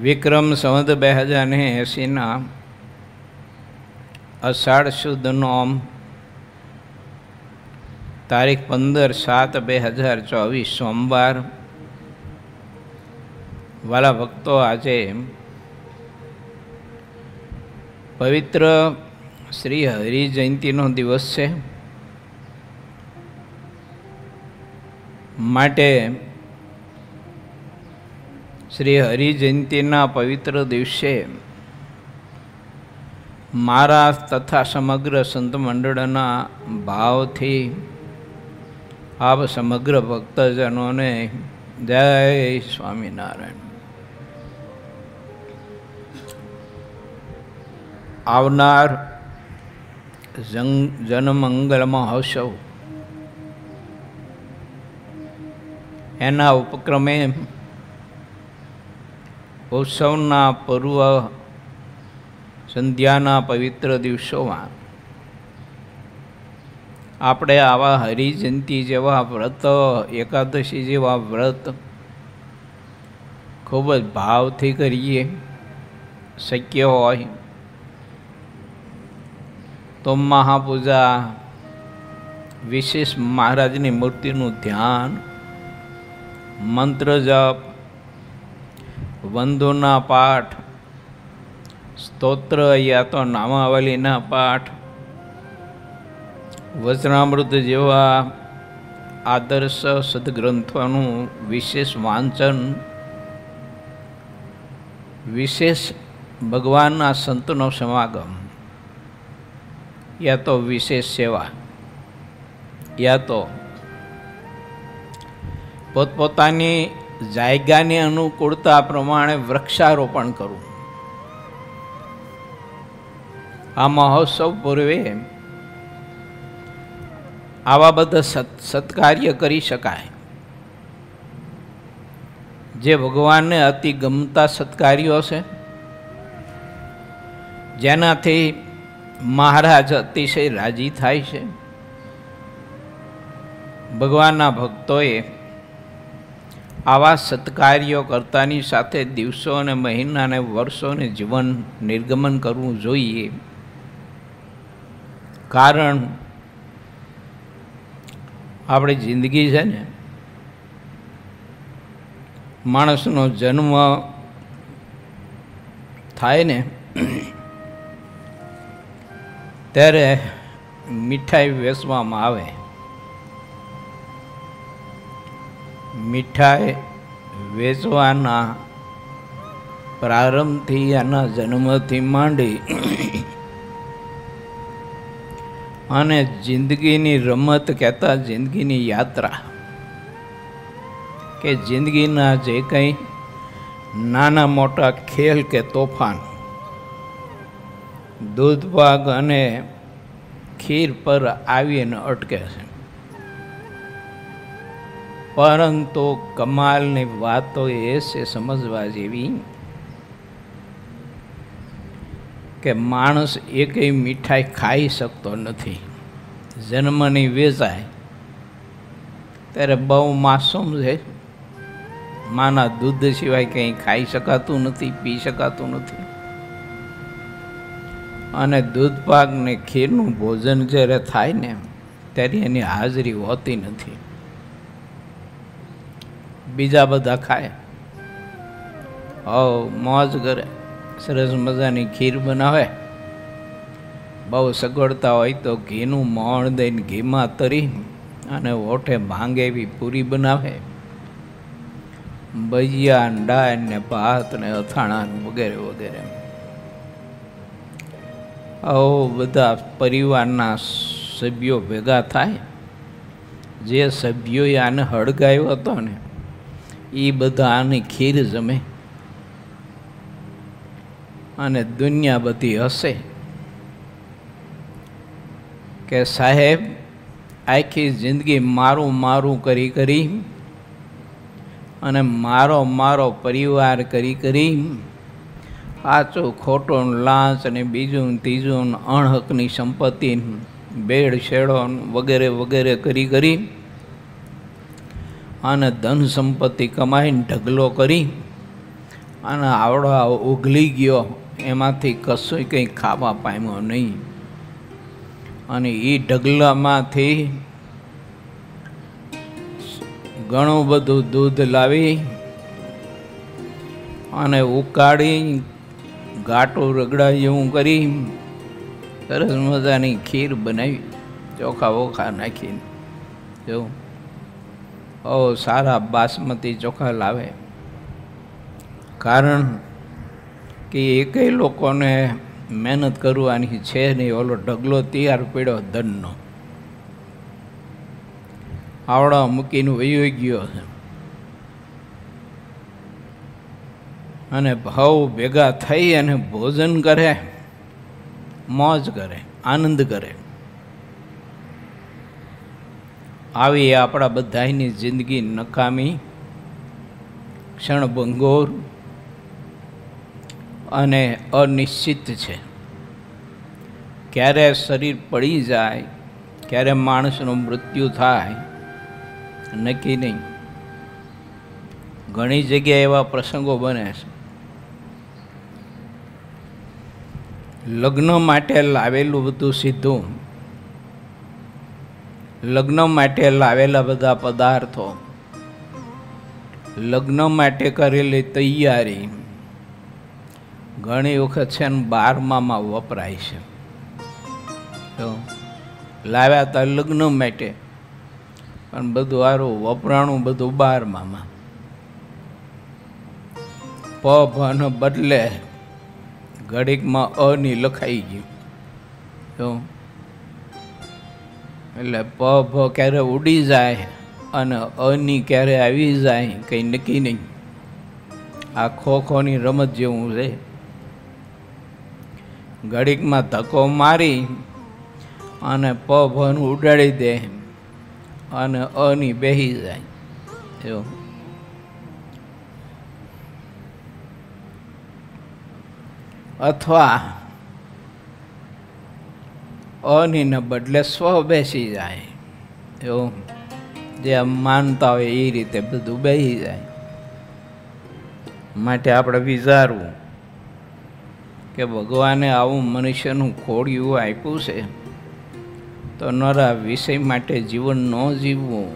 વિક્રમ સંવત 2080 અષાઢ સુદ નોમ તારીખ 15/7/2024 સોમવાર. વાલા ભક્તો, આજે પવિત્ર શ્રી હરિ જયંતિનો દિવસ છે. માટે શ્રી હરિ જયંતિના પવિત્ર દિવસે મારા તથા સમગ્ર સંત મંડળના ભાવથી આપ સમગ્ર ભક્તજનોને જય સ્વામિનારાયણ. આવનાર જનમંગલ મહોત્સવ એના ઉપક્રમે ઉત્સવના પૂર્વ સંધ્યાના પવિત્ર દિવસોમાં આપણે આવા હરિજયંતિ જેવા વ્રત, એકાદશી જેવા વ્રત ખૂબ જ ભાવથી કરીએ. શક્ય હોય તો મહાપૂજા, વિશેષ મહારાજની મૂર્તિનું ધ્યાન, મંત્ર જપ, વંદોના પાઠ, સ્તોત્ર યા તો નામાવલીના પાઠ, વચનામૃત જેવા આદર્શ સદગ્રંથોનું વિશેષ વાંચન, વિશેષ ભગવાનના સંતનો સમાગમ, યા તો વિશેષ સેવા, યા તો પોતપોતાની જાયગાની અનુકૂળતા પ્રમાણે વૃક્ષારોપણ કરવું. આ મહોત્સવ પૂર્વે આવા બધા સત્કાર્ય કરી શકાય, જે ભગવાનને અતિ ગમતા સત્કાર્યો છે, જેનાથી મહારાજ અતિશય રાજી થાય છે. ભગવાનના ભક્તોએ આવા સત્કાર્યો કરતાની સાથે દિવસો અને મહિના અને વર્ષોને જીવન નિર્ગમન કરવું જોઈએ. કારણ આપણી જિંદગી છે ને, માણસનો જન્મ થાય ને ત્યારે મીઠાઈ વેચવામાં આવે. મીઠાઈ વેચવાના પ્રારંભથી, આના જન્મથી માંડી અને જિંદગીની રમત કહેતા જિંદગીની યાત્રા, કે જિંદગીના જે કંઈ નાના મોટા ખેલ કે તોફાન દૂધપાક અને ખીર પર આવીને અટકે છે. પરંતુ કમાલની વાતો એ છે સમજવા જેવી કે માણસ એકેય મીઠાઈ ખાઈ શકતો નથી. જન્મની વેચાય ત્યારે બહુ માસૂમ છે. માના દૂધ સિવાય કંઈ ખાઈ શકાતું નથી, પી શકાતું નથી. અને દૂધપાક ને ખીરનું ભોજન જ્યારે થાય ને ત્યારે એની હાજરી હોતી નથી. બીજા બધા ખાય, મોજ કરે, સરસ મજાની ખીર બનાવે, બહુ સગવડતા હોય તો ઘીનું મોણ દઈને ઘીમાં તરી અને ઓઠે ભાંગે એવી પૂરી બનાવે, ભજીયા, દાળ ને ભાત ને અથાણા વગેરે વગેરે. બધા પરિવારના સભ્યો ભેગા થાય. જે સભ્યોએ આને હળગાવ્યો હતો ને એ બધા આની ખીર જમે અને દુનિયા બધી હસે કે સાહેબ આખી જિંદગી મારું મારું કરી કરી અને મારો પરિવાર કરી આચો ખોટો લાંચ અને બીજું ત્રીજું અણહકની સંપત્તિ, બેડ શેડો વગેરે વગેરે કરી અને ધન સંપત્તિ કમાઈને ઢગલો કરી અને આવડો ઉઘલી ગયો, એમાંથી કશું કંઈ ખાવા પામ્યો નહીં. અને એ ઢગલામાંથી ઘણું બધું દૂધ લાવી અને ઉકાળી ઘાટું રગડા જેવું કરી સરસ મજાની ખીર બનાવી, ચોખા વોખા નાખીને. જો સારા બાસમતી ચોખા લાવે, કારણ કે એકેય લોકોને મહેનત કરવાની છે નહીં. ઓલો ઢગલો તૈયાર પડ્યો ધનનો, આવડો મૂકીને વયો ગયો છે. અને ભાવ ભેગા થઈ અને ભોજન કરે, મોજ કરે, આનંદ કરે. આવી આપણા બધાની જિંદગી નકામી, ક્ષણભંગોર અને અનિશ્ચિત છે. ક્યારે શરીર પડી જાય, ક્યારે માણસનું મૃત્યુ થાય, નક્કી નહીં. ઘણી જગ્યાએ એવા પ્રસંગો બને છે. લગ્ન માટે લાવેલું બધું સીધું, લગ્ન માટે લાવેલા બધા પદાર્થો, લગ્ન માટે કરેલી તૈયારી ઘણી વખત છે ને 12માં વપરાય છે. તો લાવ્યા હતા લગ્ન માટે, પણ બધું સારું વપરાણું બધું 12માં. ભ બદલે ઘડીકમાં અની લખાઈ ગયું. તો એટલે ભ ક્યારે ઉડી જાય અને અની ક્યારે આવી જાય કંઈ નક્કી નહીં. આ ખોખોની રમત જેવું છે. ઘડીકમાં ધક્કો મારી અને ભનું ઉડાડી દે અને અની બેસી જાય. એવું અથવા અનીને બદલે સ્વ બેસી જાય. એવું જે આમ માનતા હોય એ રીતે બધું બેસી જાય. માટે આપણે વિચારવું કે ભગવાને આવું મનુષ્યનું ખોડિયું આપ્યું છે, તો નરા વિષય માટે જીવન ન જીવવું,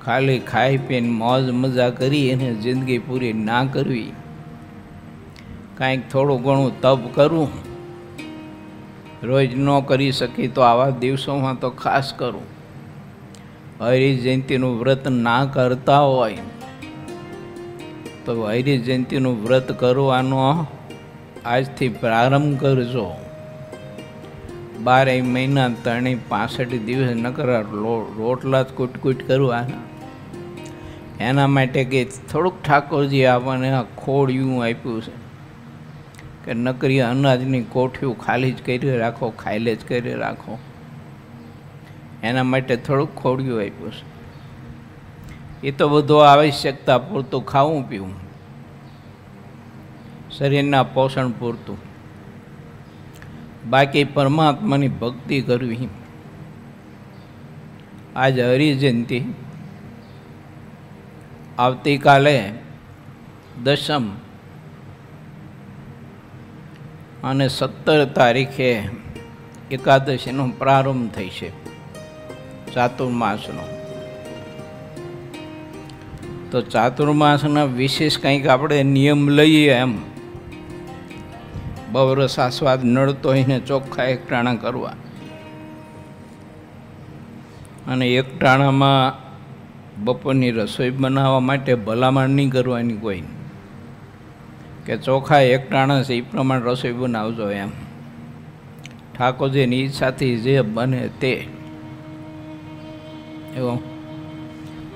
ખાલી ખાઈ પીને મોજ મજા કરી એને જિંદગી પૂરી ના કરવી. કાંઈક થોડું ઘણું તપ કરવું, રોજ ન કરી શકી તો આવા દિવસોમાં તો ખાસ કરું. હરિ જયંતીનું વ્રત ના કરતા હોય તો હરિ જયંતીનું વ્રત કરવાનો આજથી પ્રારંભ કરજો. 12 મહિના 365 દિવસ નકરા રોટલા જ કૂટ કરવાના. એના માટે કે થોડુંક ઠાકોરજી આપણને આ ખોડિયું આપ્યું છે કે નકરી અનાજની કોઠીઓ ખાલી જ કરી રાખો, ખાયલે જ કરી રાખો. એના માટે થોડુંક ખોડિયું આપ્યું છે. એ તો બધું આવશ્યકતા પૂરતું ખાવું પીવું, શરીરના પોષણ પૂરતું. બાકી પરમાત્માની ભક્તિ કરવી. આજ હરિજયંતી, આવતીકાલે દશમ અને 17 તારીખે એકાદશીનો પ્રારંભ થઈ છે ચાતુર્માસનો. તો ચાતુર્માસના વિશેષ કંઈક આપણે નિયમ લઈએ. એમ બહુ આસ્વાદ નડતો એને ચોખ્ખા એકટાણા કરવા, અને એકટાણામાં બપોરની રસોઈ બનાવવા માટે ભલામણ નહીં કરવાની કોઈ, કે ચોખા એકટાણા છે એ પ્રમાણે રસોઈ બનાવજો. એમ ઠાકોરજીની ઈચ્છાથી જે બને તે. એવું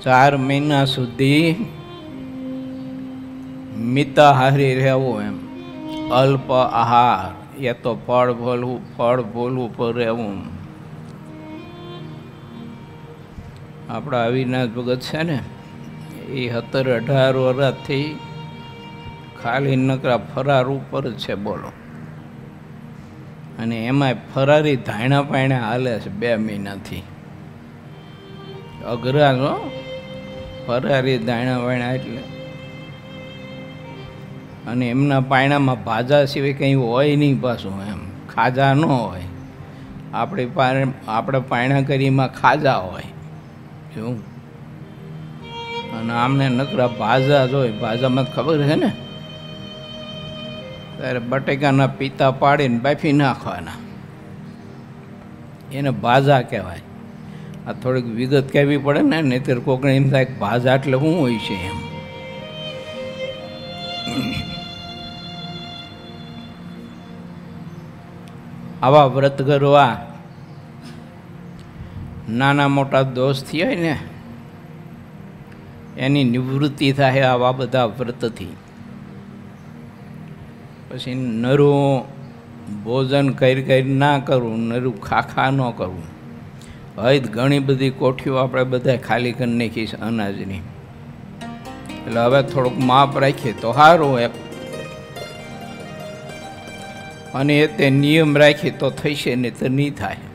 4 મહિના સુધી મિતાહારી રહેવું. એમ અલ્પ આહાર, એ તો ફળ ભોલવું પર રહેવું. આપણા અવિનાશ ભગત છે ને, એ 17-18 વર્ષથી ખાલી નકરા ફરાર ઉપર જ છે. બોલો. અને એમાંય ફરારી ધાયણા પાયણા હાલે છે 2 મહિનાથી. અઘરા છો ફરારી ધાયણા પાયણા. એટલે અને એમના પાયણામાં ભાજા સિવાય કંઈ હોય નહીં પાછું, એમ ખાજા ન હોય. આપણે પાયણા કરીમાં ખાજા હોય એવું. અને આમને નકરા ભાજા જ હોય. ભાજામાં ખબર છે ને, ત્યારે બટેકાના પીતા પાડીને બાફી નાખવાના, એને ભાજા કહેવાય. આ થોડીક વિગત કહેવી પડે ને, નહીંતર કોકને એમ થાય કે ભાજા એટલે શું હોય છે એમ. આવા વ્રત કરવા નાના મોટા દોષ થયા હોય ને એની નિવૃત્તિ થાય આવા બધા વ્રતથી. પછી નરું ભોજન કરી ના કરવું, નરું ખાખા ન કરવું. હવે ઘણી બધી કોઠીઓ આપણે બધા ખાલી કરી નાખી છે અનાજની, એટલે હવે થોડુંક માપ રાખીએ તો સારું એમ. અને એ તે નિયમ રાખીએ તો થશે ને તો નહીં થાય.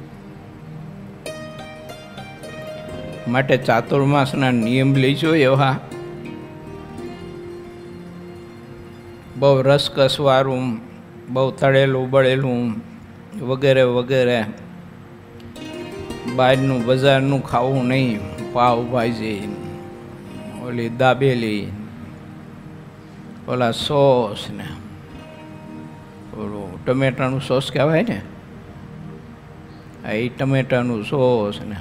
માટે ચાતુર્માસના નિયમ લેજો એવા. બહુ રસકસવાળું, બહુ તળેલું બળેલું વગેરે વગેરે બહારનું બજારનું ખાવું નહીં. પાવભાજી, ઓલી દાબેલી, ઓલા સોસ ને ઓલું ટમેટાનું સોસ કહેવાય ને, એ ટમેટાનું સોસ ને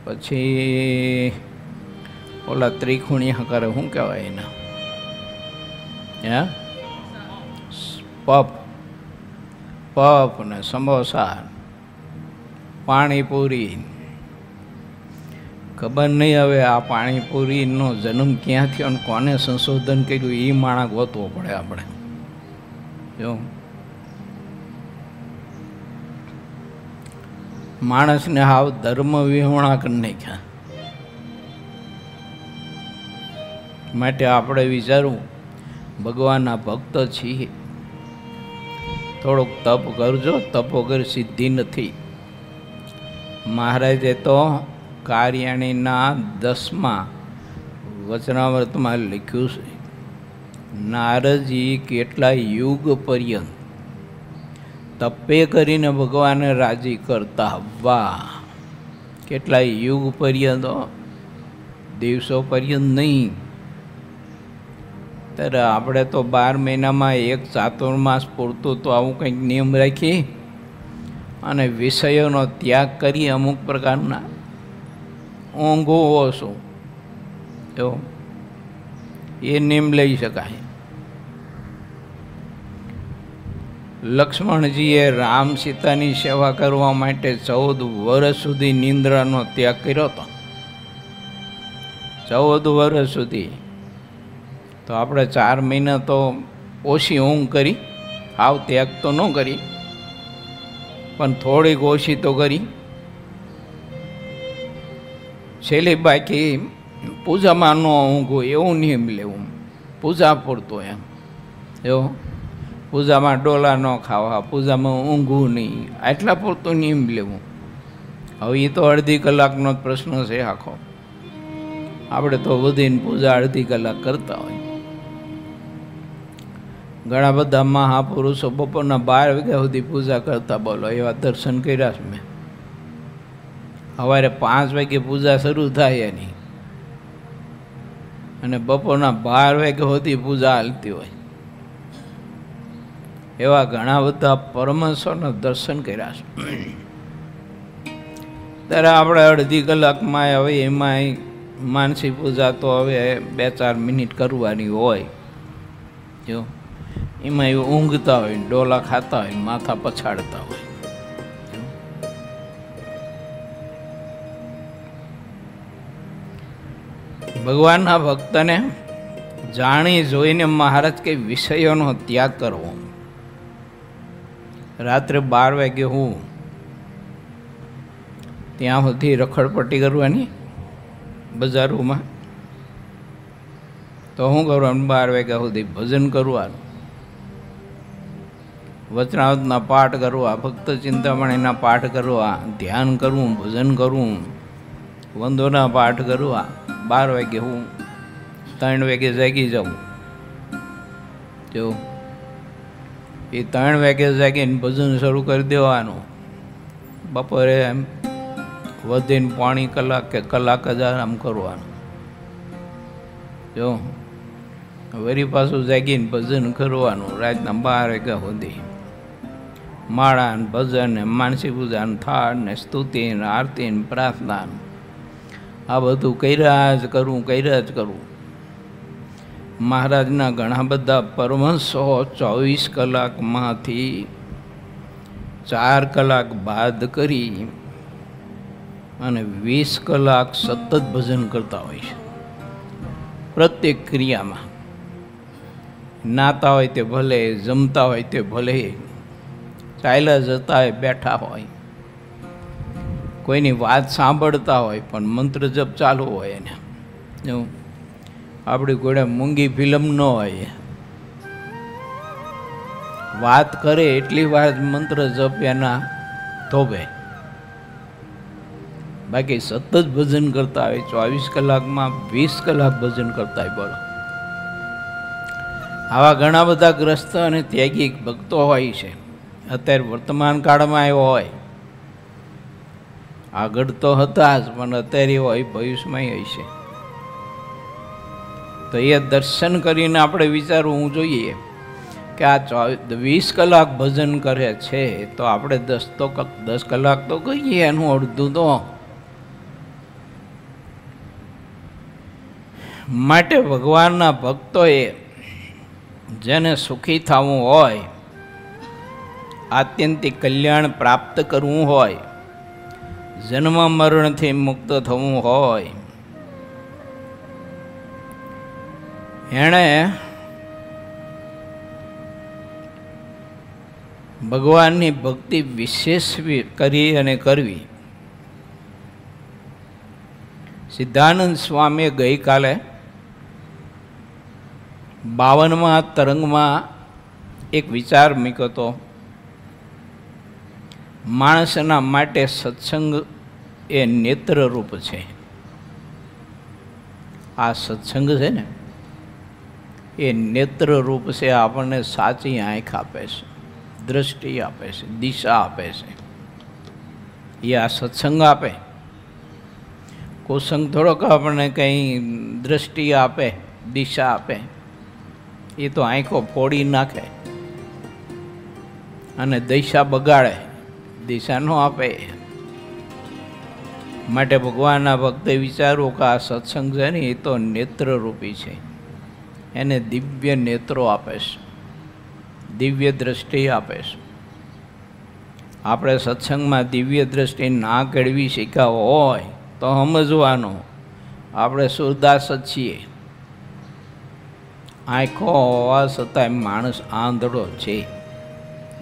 પછી ઓલા ત્રિખુણિયા કરે, શું કહેવાય એના, હે પફ ને સમોસા, પાણીપુરી. ખબર નહીં હવે આ પાણીપુરીનો જન્મ ક્યાં થયો અને કોને સંશોધન કર્યું એ માણસ ગોતવો પડે આપણે. જો માણસને હાવ ધર્મ વિહોણા કરી નાખ્યા. માટે આપણે વિચારવું ભગવાનના ભક્ત છીએ, થોડુંક તપ કરજો. તપ વગર સિદ્ધિ નથી. મહારાજે તો કાર્યાણીના 10મા વચનામૃતમાં લખ્યું છે, નારદજી કેટલા યુગ પર્યંત તપે કરીને ભગવાનને રાજી કરતા. વાહ! કેટલા યુગ પર્યંત, દિવસો પર્યંત નહીં. ત્યારે આપણે તો 12 મહિનામાં એક ચાતુર્માસ પૂરતું તો આવું કંઈક નિયમ રાખી અને વિષયોનો ત્યાગ કરી અમુક પ્રકારના ઊંઘો ઓછું એવો એ નિયમ લઈ શકાય. લક્ષ્મણજીએ રામ સીતાની સેવા કરવા માટે 14 વર્ષ સુધી નિંદ્રાનો ત્યાગ કર્યો હતો. 14 વર્ષ સુધી. તો આપણે 4 મહિના તો ઓછી ઊંઘ કરી, હાવ ત્યાગ તો ન કરી પણ થોડીક ઓછી તો કરી. છેલ્લી બાકી પૂજામાં ન ઊંઘવું એવું નિયમ લેવું, પૂજા પૂરતો એમ. એવો પૂજામાં ડોલા ન ખાવા, પૂજામાં ઊંઘવું નહીં, આટલા પૂરતો નિયમ લેવું. હવે એ તો અડધી કલાકનો જ પ્રશ્ન છે આખો. આપણે તો વધીને પૂજા અડધી કલાક કરતા હોય. ઘણા બધા મહાપુરુષો બપોરના 12 વાગ્યા સુધી પૂજા કરતા, બોલો એવા દર્શન કર્યા છે મેં. સવારે 5 વાગે પૂજા શરૂ થાય એની અને બપોરના 12 વાગ્યા સુધી પૂજા હાલતી હોય. એવા ઘણા બધા પરમહંસોના દર્શન કર્યા છે. ત્યારે આપણે અડધી કલાકમાં હવે એમાંય માનસી પૂજા તો હવે 2-4 મિનિટ કરવાની હોય. જો એમાં એવું ઊંઘતા હોય, ડોલા ખાતા હોય, માથા પછાડતા હોય. ભગવાનના ભક્તને જાણી જોઈને મહારાજ કે વિષયોનો ત્યાગ કરવો. રાત્રે 12 વાગે હું ત્યાં સુધી રખડપટ્ટી કરવાની બજારોમાં, તો શું કરવાનું? 12 વાગ્યા સુધી ભજન કરવાનું, વચનામૃતના પાઠ કરવા, ભક્ત ચિંતામણીના પાઠ કરવા, ધ્યાન કરવું, ભજન કરવું, વંદોના પાઠ કરવા. 12 વાગે હું 3 વાગે જાગી જાઉં, જો એ 3 વાગે જાગીને ભજન શરૂ કરી દેવાનું. બપોરે એમ વધીને પોણી કલાક કે કલાક જ આરામ કરવાનું. જો વળી પાછું જાગીને ભજન કરવાનું રાતના 12 વાગ્યા સુધી. માળા ને ભજન ને માનસી પૂજા ને થાળ ને સ્તુતિ ને આરતી ને પ્રાર્થના, આ બધું કર્યા જ કરવું. મહારાજના ઘણા બધા પરમહંસો 24 કલાકમાંથી 4 કલાક બાદ કરી અને 20 કલાક સતત ભજન કરતા હોય છે. પ્રત્યેક ક્રિયામાં નાતા હોય તે ભલે, જમતા હોય તે ભલે, ચાલ્યા જતા હોય, બેઠા હોય, કોઈની વાત સાંભળતા હોય પણ મંત્ર જપ ચાલુ હોય એને. આપણી કોઈ મૂંગી ફિલ્મ ન હોય, વાત કરે એટલી વાર મંત્ર જપ એના થોભે, બાકી સતત ભજન કરતા હોય. 24 કલાકમાં 20 કલાક ભજન કરતા હોય. બોલો, આવા ઘણા બધા ગ્રસ્ત અને ત્યાગી ભક્તો હોય છે. અત્યારે વર્તમાન કાળમાં એવો હોય, આગળ તો હતા જ પણ અત્યારે એવો હોય, ભવિષ્યમાં હોય છે. તો એ દર્શન કરીને આપણે વિચારવું જોઈએ કે આ 20 કલાક ભજન કરે છે તો આપણે 10 કલાક તો કહીએ, એનું અડધું તો. માટે ભગવાનના ભક્તોએ જેને સુખી થવું હોય, આત્યંતિક કલ્યાણ પ્રાપ્ત કરવું હોય, જન્મ મરણથી મુક્ત થવું હોય, એણે ભગવાનની ભક્તિ વિશેષ કરી અને કરવી. સિદ્ધાનંદ સ્વામીએ ગઈકાલે 52મા તરંગમાં એક વિચાર મૂક્યો હતો. માણસના માટે સત્સંગ એ નેત્રરૂપ છે. આ સત્સંગ છે ને એ નેત્રરૂપ છે. આપણને સાચી આંખ આપે છે, દ્રષ્ટિ આપે છે, દિશા આપે છે. એ આ સત્સંગ આપે. કુસંગ થોડોક આપણને કંઈ દ્રષ્ટિ આપે, દિશા આપે. એ તો આંખો ફોડી નાખે અને દિશા બગાડે, દિશા ન આપે. માટે ભગવાનના ભક્તે વિચારવું કે આ સત્સંગ છે ને એ તો નેત્રરૂપી છે. એને દિવ્ય નેત્રો આપે છે, દિવ્ય દ્રષ્ટિ આપે છે. આપણે સત્સંગમાં દિવ્ય દ્રષ્ટિ ના કેળવી શીખ્યા હોય તો સમજવાનું આપણે સુરદાસ જ છીએ. આંખો હોવા છતાં માણસ આંધળો છે.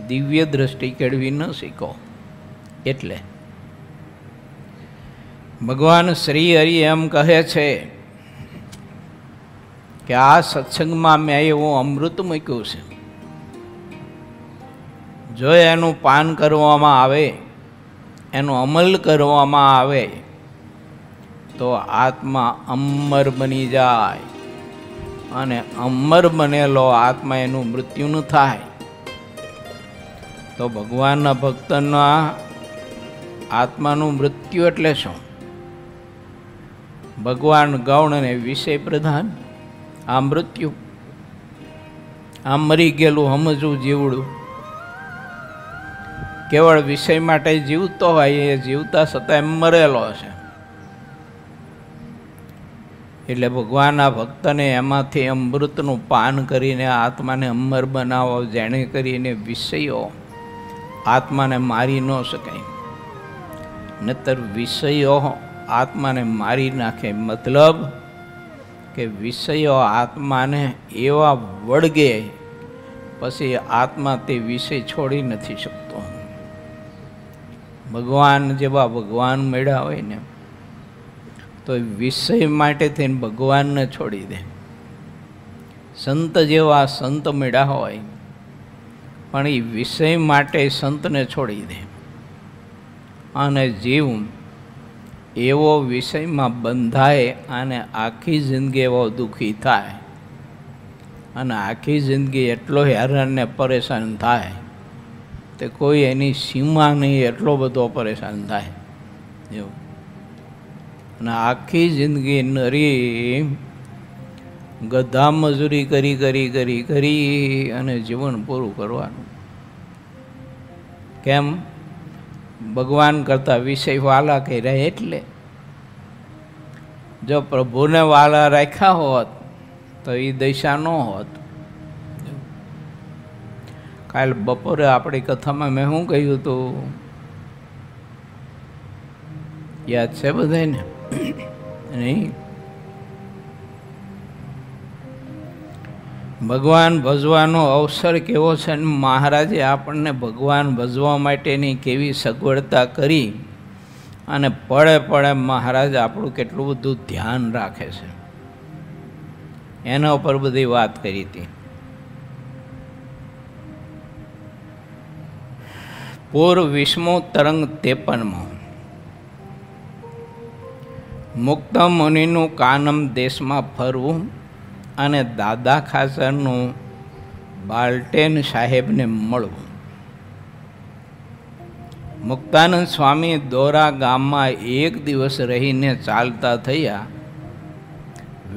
દિવ્ય દ્રષ્ટિ કેળવી ન શીખો. એટલે ભગવાન શ્રી હરિ એમ કહે છે કે આ સત્સંગમાં મેં એવું અમૃત મૂક્યું છે, જો એનું પાન કરવામાં આવે, એનો અમલ કરવામાં આવે તો આત્મા અમર બની જાય. અને અમર બનેલો આત્મા એનું મૃત્યુ ન થાય. તો ભગવાનના ભક્તના આત્માનું મૃત્યુ એટલે શું? ભગવાન ગૌણ અને વિષય પ્રધાન, આ મૃત્યુ. આમ મરી ગયેલું સમજવું જીવડું. કેવળ વિષય માટે જીવતો હોય એ જીવતા છતાં મરેલો છે. એટલે ભગવાનના ભક્તને એમાંથી અમૃતનું પાન કરીને આત્માને અમર બનાવો, જેને કરીને વિષયો આત્માને મારી ન શકાય. નહીતર વિષયો આત્માને મારી નાખે. મતલબ કે વિષયો આત્માને એવા વળગે પછી આત્મા તે વિષય છોડી નથી શકતો. ભગવાન જેવા ભગવાન મળ્યા હોય ને તો વિષય માટે થઈને ભગવાનને છોડી દે. સંત જેવા સંત મળ્યા હોય પણ એ વિષય માટે સંતને છોડી દે. અને જીવ એવો વિષયમાં બંધાય અને આખી જિંદગી એવો દુઃખી થાય. અને આખી જિંદગી એટલો હેરાન ને પરેશાન થાય તે કોઈ એની સીમા નહીં, એટલો બધો પરેશાન થાય એવું. અને આખી જિંદગી નરી ગધા મજૂરી કરી કરી કરી કરી અને જીવન પૂરું કરવાનું. કેમ? ભગવાન કરતાં વિષય વાલા કર્યા એટલે. જો પ્રભુને વાલા રાખ્યા હોત તો એ દશા ન હોત. કાલ બપોરે આપણી કથામાં મેં શું કહ્યું હતું યાદ છે બધાને? નહીં? ભગવાન ભજવાનો અવસર કેવો છે ને મહારાજે આપણને ભગવાન ભજવા માટેની કેવી સગવડતા કરી અને પળે પળે મહારાજ આપણું કેટલું બધું ધ્યાન રાખે છે એના ઉપર બધી વાત કરી હતી. પૂર્વ 20મો તરંગ 53મો. મુક્ત મુનિનું કાનમ દેશમાં ફરવું અને દાદા ખાચરનું બાલ્ટેન સાહેબને મળવું. મુક્તાનંદ સ્વામી દોરા ગામમાં એક દિવસ રહીને ચાલતા થયા.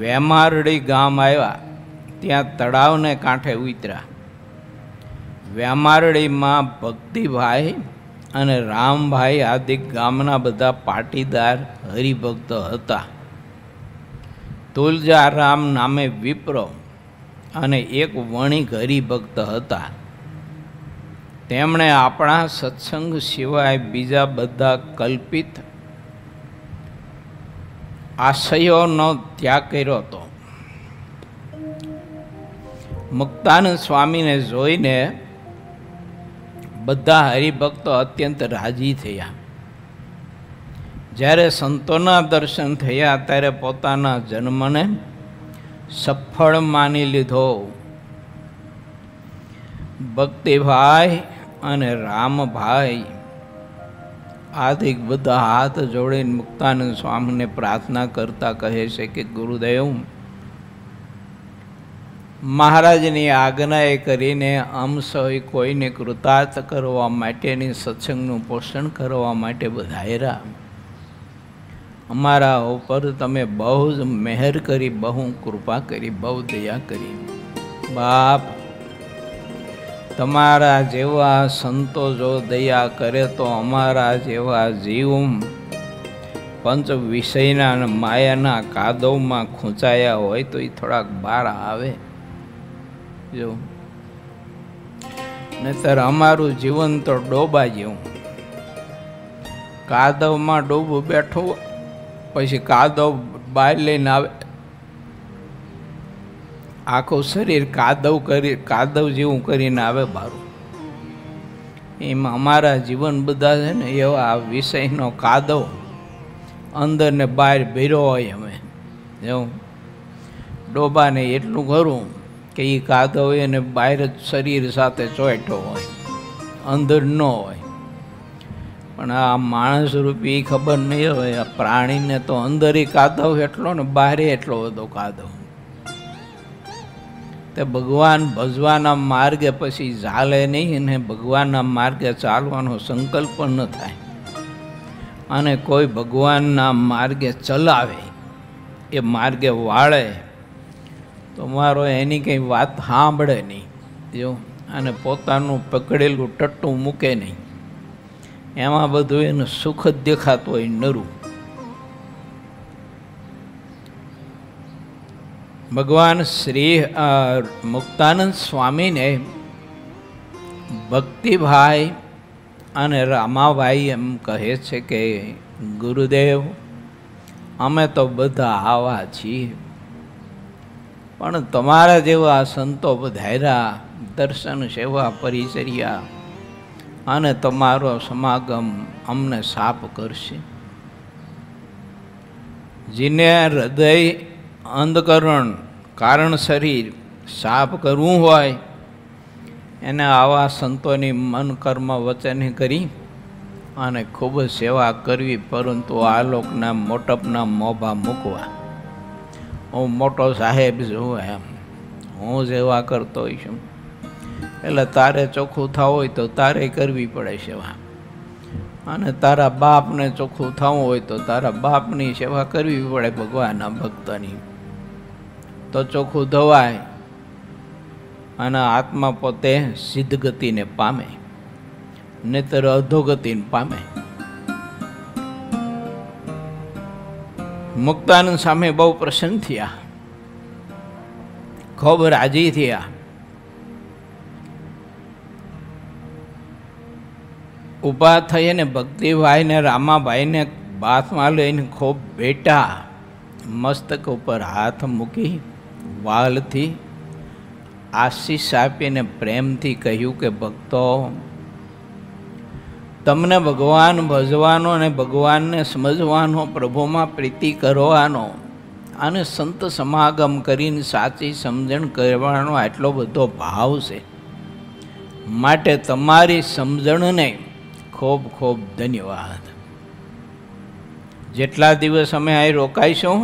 વેમારડી ગામ આવ્યા, ત્યાં તળાવને કાંઠે ઉતર્યા. વેમારડીમાં ભક્તિભાઈ અને રામભાઈ આદિ ગામના બધા પાટીદાર હરિભક્ત હતા. તુલજારામ નામે વિપ્રો અને એક વણિક હરિભક્ત હતા. તેમણે આપણા સત્સંગ સિવાય બીજા બધા કલ્પિત આશયોનો ત્યાગ કર્યો હતો. મુક્તાનંદ સ્વામીને જોઈને બધા હરિભક્તો અત્યંત રાજી થયા. જ્યારે સંતોના દર્શન થયા ત્યારે પોતાના જન્મને સફળ માની લીધો. ભક્તિભાઈ અને રામભાઈ આદિ બધા હાથ જોડીને મુક્તાનંદ સ્વામીને પ્રાર્થના કરતા કહે છે કે ગુરુદેવ, મહારાજની આજ્ઞાએ કરીને આમ સૌ કોઈને કૃતાર્થ કરવા માટેની સત્સંગનું પોષણ કરવા માટે વધાર્યા. અમારા ઉપર તમે બહુ જ મહેર કરી, બહુ કૃપા કરી, બહુ દયા કરી. બાપ, તમારા જેવા સંતો જો દયા કરે તો અમારા જેવા જીવ પંચ વિષયના અને માયાના કાદવમાં ખૂંચાયા હોય તો એ થોડાક બહાર આવે. જો નહીતર અમારું જીવન તો ડોબા જેવું. કાદવમાં ડૂબું બેઠું, પછી કાદવ બહાર લઈને આવે, આખું શરીર કાદવ જેવું કરીને આવે બારું. એમાં અમારા જીવન બધા છે ને એવા વિષયનો કાદવ અંદર ને બહાર ભર્યો હોય. અમે એવું ડોબાને એટલું ખરું કે એ કાદવ એને બહાર જ શરીર સાથે ચોંટ્યો હોય, અંદર ન હોય. પણ આ માણસ રૂપી ખબર નહીં હોય. આ પ્રાણીને તો અંદર કાદવ એટલો ને બહારે એટલો બધો કાદવ. તે ભગવાન ભજવાના માર્ગે પછી ચાલે નહીં ને ભગવાનના માર્ગે ચાલવાનો સંકલ્પ ન થાય અને કોઈ ભગવાનના માર્ગે ચલાવે, એ માર્ગે વાળે તો મારો એની કંઈ વાત સાંભળે નહીં. જો અને પોતાનું પકડેલું ટટ્ટું મૂકે નહીં. એમાં બધું એનું સુખ જ દેખાતું હોય નરું. ભગવાન શ્રી મુક્તાનંદ સ્વામીને ભક્તિભાઈ અને રામાભાઈ એમ કહે છે કે ગુરુદેવ, અમે તો બધા આવા છીએ, પણ તમારા જેવા સંતો પધાર્યા, દર્શન સેવા પરિચર્યા અને તમારો સમાગમ અમને સાફ કરશે. જેને હૃદય અંધકરણ કારણ શરીર સાફ કરવું હોય એને આવા સંતોની મન કર્મ વચન કરી અને ખૂબ સેવા કરવી, પરંતુ આ લોકના મોટપના મોભા મૂકવા. હું મોટો સાહેબ છું, એમ હું સેવા કરતો હોઈશું. એટલે તારે ચોખ્ખું થવું હોય તો તારે કરવી પડે સેવા, અને તારા બાપને ચોખ્ખું થવું હોય તો તારા બાપની સેવા કરવી પડે ભગવાનના ભક્તની, તો ચોખ્ખું ધવાય અને આત્મા પોતે સિદ્ધ ગતિને પામે, નહીતર અધોગતિને પામે. મુક્તાનંદ સામે બહુ પ્રસન્ન થયા, ખૂબ રાજી થયા. ઊભા થઈને ભક્તિભાઈને રામાભાઈને બાથમાં લઈને ખૂબ બેટા, મસ્તક ઉપર હાથ મૂકી વાલથી આશીષ આપીને પ્રેમથી કહ્યું કે ભક્તો, તમને ભગવાન ભજવાનો અને ભગવાનને સમજવાનો, પ્રભુમાં પ્રીતિ કરવાનો અને સંત સમાગમ કરીને સાચી સમજણ કરવાનો આટલો બધો ભાવ છે. માટે તમારી સમજણને ખૂબ ખૂબ ધન્યવાદ. જેટલા દિવસ અમે અહીં રોકાઈશું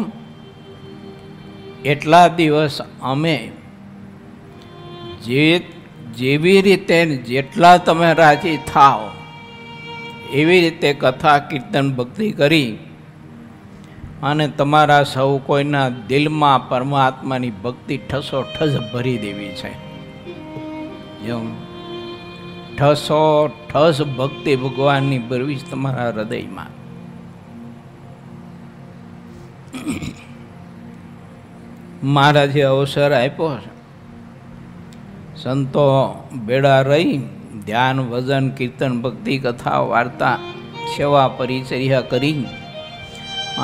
એટલા દિવસ અમે જેવી રીતે જેટલા તમે રાજી થાઓ એવી રીતે કથા કીર્તન ભક્તિ કરી અને તમારા સૌ કોઈના દિલમાં પરમાત્માની ભક્તિ ઠસોઠસ ભરી દેવી છે. જો ઠસોઠસ ભક્તિ ભગવાનની ભરવી તમારા હૃદયમાં. મહારાજે અવસર આપ્યો છે, સંતો બેડા રહી ધ્યાન ભજન કીર્તન ભક્તિ કથા વાર્તા સેવા પરિચર્યા કરી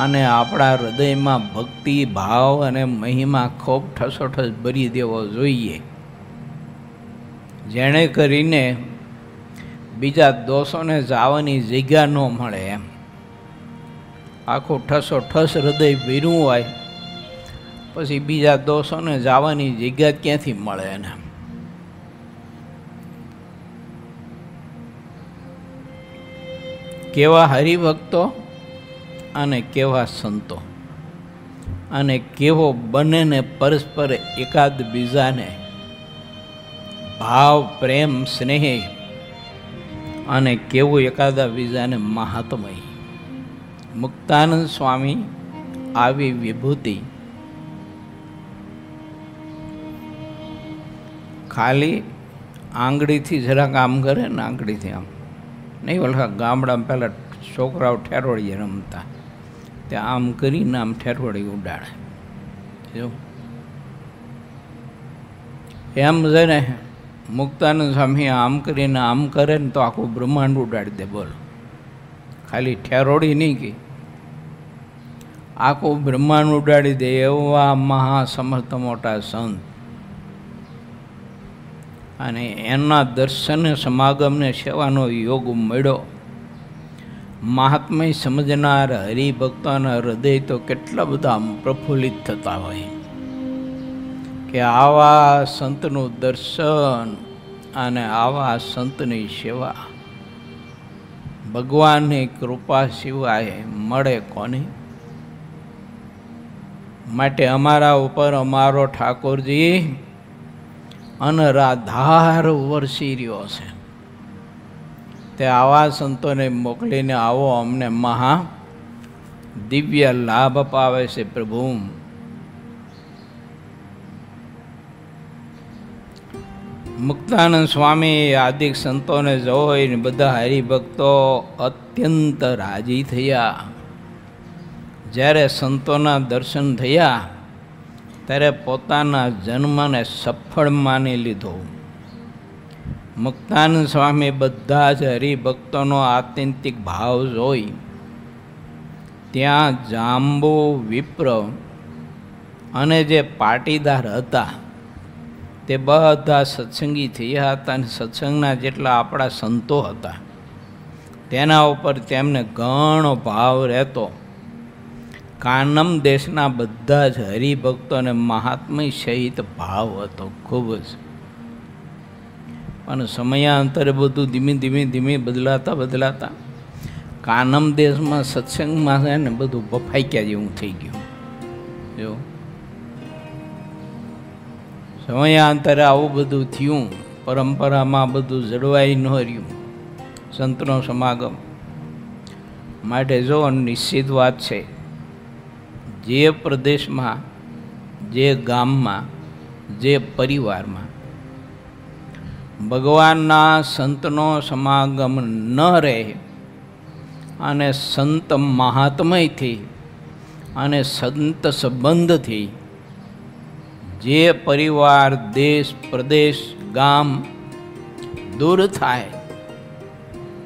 અને આપણા હૃદયમાં ભક્તિ ભાવ અને મહિમા ખૂબ ઠસોઠસ ભરી દેવો જોઈએ, જેણે કરીને બીજા દોષોને જવાની જગ્યા ન મળે. એમ આખું ઠસોઠસ હૃદય ભર્યું હોય પછી બીજા દોષોને જવાની જગ્યા ક્યાંથી મળે એને. કેવા હરિભક્તો અને કેવા સંતો અને કેવો બંનેને પરસ્પર એકાદ બીજાને ભાવ પ્રેમ સ્નેહ અને કેવું એકાદા બીજાને મહાત્મય. મુક્તાનંદ સ્વામી આવી વિભૂતિ ખાલી આંગળીથી જરાક આમ કરે ને, આંગળીથી આમ નહીં, ઓલા ગામડામાં પહેલાં છોકરાઓ ઠેરવડીએ રમતા, ત્યાં આમ કરીને આમ ઠેરવડી ઉડાડે. જો એમ છે ને, મુક્તાનંદ સ્વામી આમ કરીને આમ કરે ને તો આખું બ્રહ્માંડ ઉડાડી દે. બોલો, ખાલી ઠેરોડી નહીં કે આખું બ્રહ્માંડ ઉડાડી દે એવા મહાસમર્થ મોટા સંત. અને એના દર્શન સમાગમને સેવાનો યોગ મળ્યો. મહાત્મય સમજનાર હરિભક્તોના હૃદય તો કેટલા બધા પ્રફુલ્લિત થતા હોય કે આવા સંતનું દર્શન અને આવા સંતની સેવા ભગવાનની કૃપા સિવાય મળે કોને. માટે અમારા ઉપર અમારો ઠાકોરજી અનરાધાર વરસી રહ્યો છે. તે આવા સંતોને મોકલીને આવો અમને મહા દિવ્ય લાભ પાવે છે પ્રભુ. મુક્તાનંદ સ્વામી આદિક સંતોને જોઈને બધા હરિભક્તો અત્યંત રાજી થયા. જ્યારે સંતોના દર્શન થયા ત્યારે પોતાના જન્મને સફળ માની લીધો. મુક્તાનંદ સ્વામી બધા જ હરિભક્તોનો આત્યંતિક ભાવ જોઈ ત્યાં જાંબુ વિપ્ર અને જે પાટીદાર હતા તે બધા સત્સંગી થયા હતા અને સત્સંગના જેટલા આપણા સંતો હતા તેના ઉપર તેમને ઘણો ભાવ રહેતો. કાનમ દેશના બધા જ હરિભક્તોને મહાત્મય સહિત ભાવ હતો ખૂબ જ. પણ સમયાંતરે બધું ધીમે ધીમે ધીમે બદલાતા કાનમ દેશમાં સત્સંગમાં છે ને બધું બફાઈ ગયા જેવું થઈ ગયું. જો સમયાંતરે આવું બધું થયું, પરંપરામાં બધું જળવાઈ ન રહ્યું, સંતનો સમાગમ. માટે જો નિશ્ચિત વાત છે, જે પ્રદેશમાં, જે ગામમાં, જે પરિવારમાં ભગવાનના સંતનો સમાગમ ન રહે અને સંત મહાત્મયથી અને સંત સંબંધથી જે પરિવાર, દેશ, પ્રદેશ, ગામ દૂર થાય,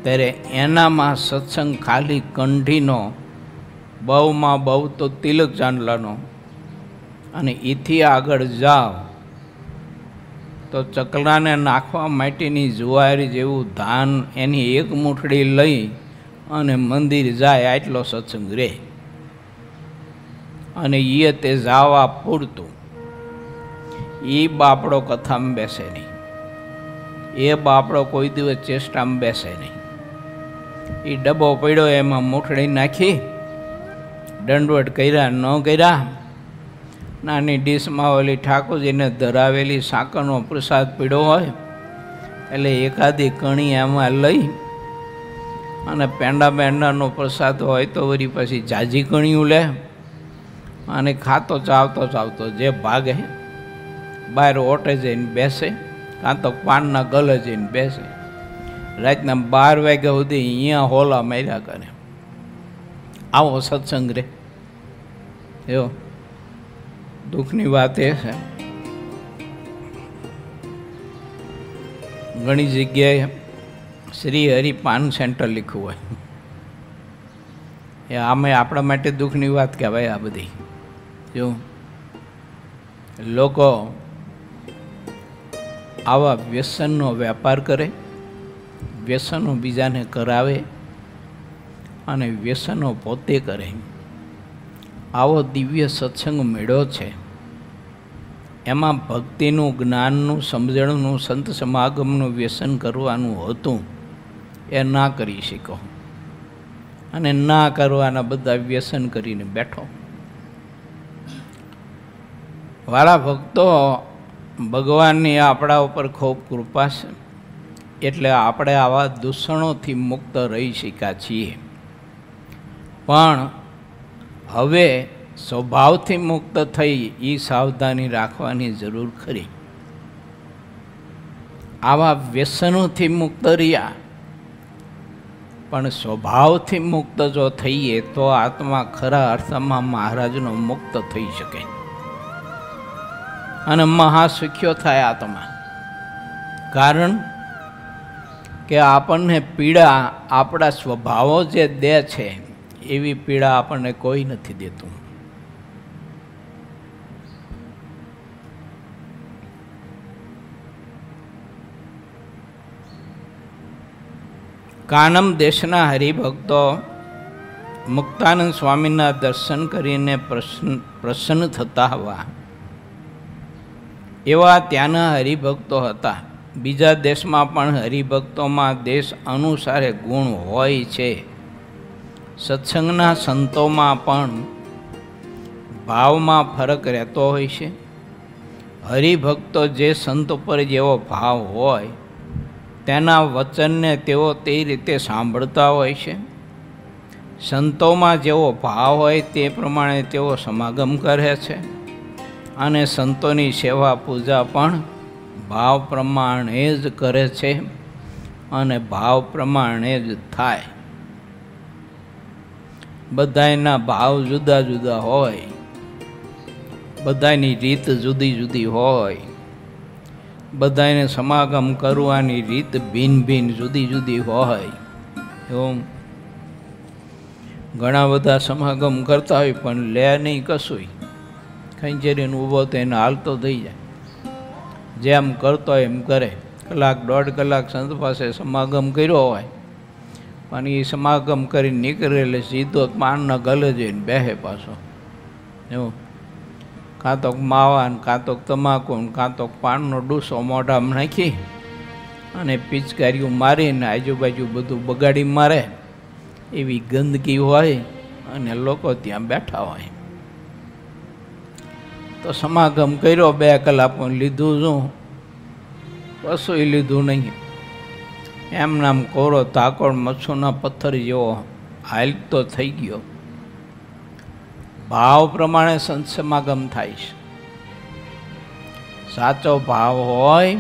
ત્યારે એનામાં સત્સંગ ખાલી કંઠીનો, બહુમાં બહુ તો તિલક ચાંદલાનો, અને એથી આગળ જાઓ તો ચકલાને નાખવા માટેની જુવારી જેવું ધાન એની એક મૂઠડી લઈ અને મંદિર જાય આટલો સત્સંગ રહે. અને એ તે જાવા પૂરતું. એ બાપડો કથામાં બેસે નહીં, એ બાપડો કોઈ દિવસ ચેષ્ટામાં બેસે નહીં. એ ડબ્બો પડ્યો એમાં મૂઠડી નાખી, દંડવટ કર્યા ન કર્યા, નાની ડીશમાં ઓલી ઠાકોરજીને ધરાવેલી સાકરનો પ્રસાદ પીડ્યો હોય એટલે એકાદી કણી એમાં લઈ અને પેંડા બેંડાનો પ્રસાદ હોય તો વળી પછી જાજી કણીયું લે અને ખાતો ચાવતો ચાવતો જે ભાગે બહાર ઓટે જઈને બેસે, કાં તો પાનના ગલે જઈને બેસે. રાતના 12 વાગ્યા સુધી અહીંયા હોલા માર્યા કરે. આવો સત્સંગ રે. એવો દુઃખની વાત એ છે, ઘણી જગ્યાએ શ્રી હરિ પાન સેન્ટર લખ્યું હોય, એ આમે આપણા માટે દુઃખની વાત કહેવાય. આ બધી જો લોકો આવા વ્યસનનો વેપાર કરે, વ્યસનો બીજાને કરાવે અને વ્યસનો પોતે કરે. આવો દિવ્ય સત્સંગ મેળો છે, એમાં ભક્તિનું, જ્ઞાનનું, સમજણનું, સંત સમાગમનું વ્યસન કરવાનું હતું, એ ના કરી શકો અને ના કરવાના બધા વ્યસન કરીને બેઠો. વાલા ભક્તો, ભગવાનની આપણા ઉપર ખૂબ કૃપા છે, એટલે આપણે આવા દૂષણોથી મુક્ત રહી શક્યા છીએ. પણ હવે સ્વભાવથી મુક્ત થઈ એ સાવધાની રાખવાની જરૂર ખરી. આવા વ્યસનોથી મુક્ત રહ્યા, પણ સ્વભાવથી મુક્ત જો થઈએ તો આત્મા ખરા અર્થમાં મહારાજનો મુક્ત થઈ શકે અને મહાસુખ્યો થાય આત્મા. કારણ કે આપણને પીડા આપણા સ્વભાવો જે દે છે એવી પીડા આપણને કોઈ નથી દેતું. કાનમ દેશના હરિભક્તો મુક્તાનંદ સ્વામીના દર્શન કરીને પ્રસન્ન થતા હવા એવા ત્યાંના હરિભક્તો હતા. બીજા દેશમાં પણ હરિભક્તોમાં દેશ અનુસારે ગુણ હોય છે. સત્સંગના સંતોમાં પણ ભાવમાં ફરક રહેતો હોય છે. હરિભક્તો જે સંત પર જેવો ભાવ હોય તેના વચનને તેઓ તે રીતે સાંભળતા હોય છે. સંતોમાં જેવો ભાવ હોય તે પ્રમાણે તેઓ સમાગમ કરે છે અને સંતોની સેવા પૂજા પણ ભાવ પ્રમાણે જ કરે છે અને ભાવ પ્રમાણે જ થાય. બધાયના ભાવ જુદા જુદા હોય, બધાની રીત જુદી જુદી હોય, બધાને સમાગમ કરવાની રીત ભિન્ન ભિન્ન જુદી જુદી હોય. એવું ઘણા બધા સમાગમ કરતા હોય પણ લે નહીં કશું, ખંજરીને ઊભો થઈને હાલતો થઈ જાય. જેમ કરતો એમ કરે. કલાક 1.5 કલાક સંત પાસે સમાગમ કર્યો હોય પણ એ સમાગમ કરી નીકળે એટલે સીધો પાનના ગલે જઈને બેસે પાછો. એવું કાં તો માવા ને કાં તો તમાકુ ને કાં તો પાનનો ડૂસો મોઢામાં નાખી અને પિચકારીઓ મારીને આજુબાજુ બધું બગાડી મારે એવી ગંદકી હોય અને લોકો ત્યાં બેઠા હોય. તો સમાગમ કર્યો, 2 કલાકમાં લીધું શું? કશું લીધું નહીં. એમ નામ કોરો તાકોડ મચ્છુના પથ્થર જેવો હાલતો થઈ ગયો. ભાવ પ્રમાણે સંત સમાગમ થાય છે. સાચો ભાવ હોય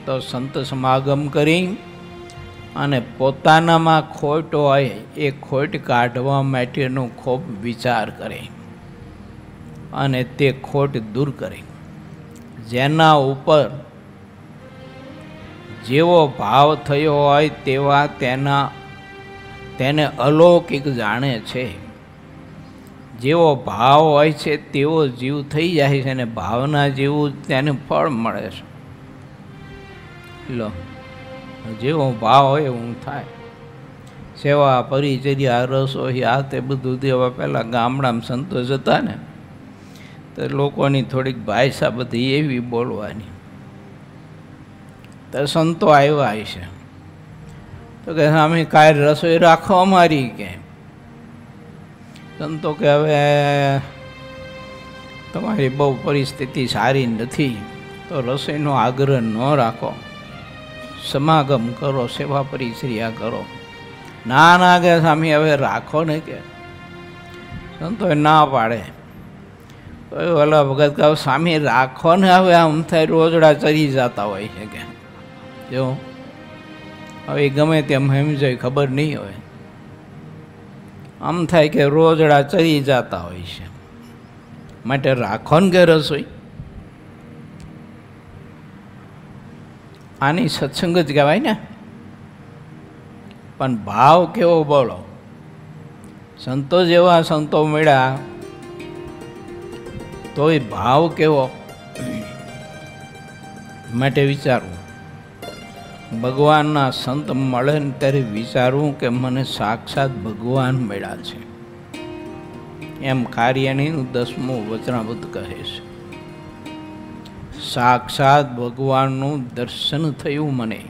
તો સંત સમાગમ કરી અને પોતાનામાં ખોટ હોય એ ખોટ કાઢવા માટેનો ખૂબ વિચાર કરે અને તે ખોટ દૂર કરે. જેના ઉપર જેવો ભાવ થયો હોય તેવા તેને અલૌકિક જાણે છે. જેવો ભાવ હોય છે તેવો જીવ થઈ જાય છે અને ભાવના જેવું તેને ફળ મળે છે. લો, જેવો ભાવ હોય એવું થાય. સેવા પરિચર્યા રસોઈ આ તે બધું દેવા. પહેલાં ગામડામાં સંતો જતા ને તો લોકોની થોડીક ભાષા બધી એવી બોલવાની. તો સંતો આવ્યા છે તો કે અમે કાંઈ રસોઈ રાખો અમારી કે. સંતો કે હવે તમારી બહુ પરિસ્થિતિ સારી નથી તો રસોઈનો આગ્રહ ન રાખો, સમાગમ કરો, સેવા પરિચર્યા કરો. ના કે સ્વામી હવે રાખો ને કે. સંતો ના પાડે તો ઓલા ભગત કહે સ્વામી રાખો ને હવે આમ થાય રોજડા ચરી જતા હોય છે કે. જો હવે ગમે તેમ સમજાય ખબર નહીં હોય, આમ થાય કે રોજડા ચરી જતા હોય છે, માટે રાખો ને કે રસોઈ. આની સત્સંગ જ કહેવાય ને. પણ ભાવ કેવો બોલો. સંતો જેવા સંતો મળ્યા તોય ભાવ કેવો, માટે વિચારવું. ભગવાનના સંત મળે ને ત્યારે વિચારવું કે મને સાક્ષાત ભગવાન મળ્યા છે. એમ કાર્યણીનું 10મું વચનામૃત કહે છે. સાક્ષાત ભગવાનનું દર્શન થયું મને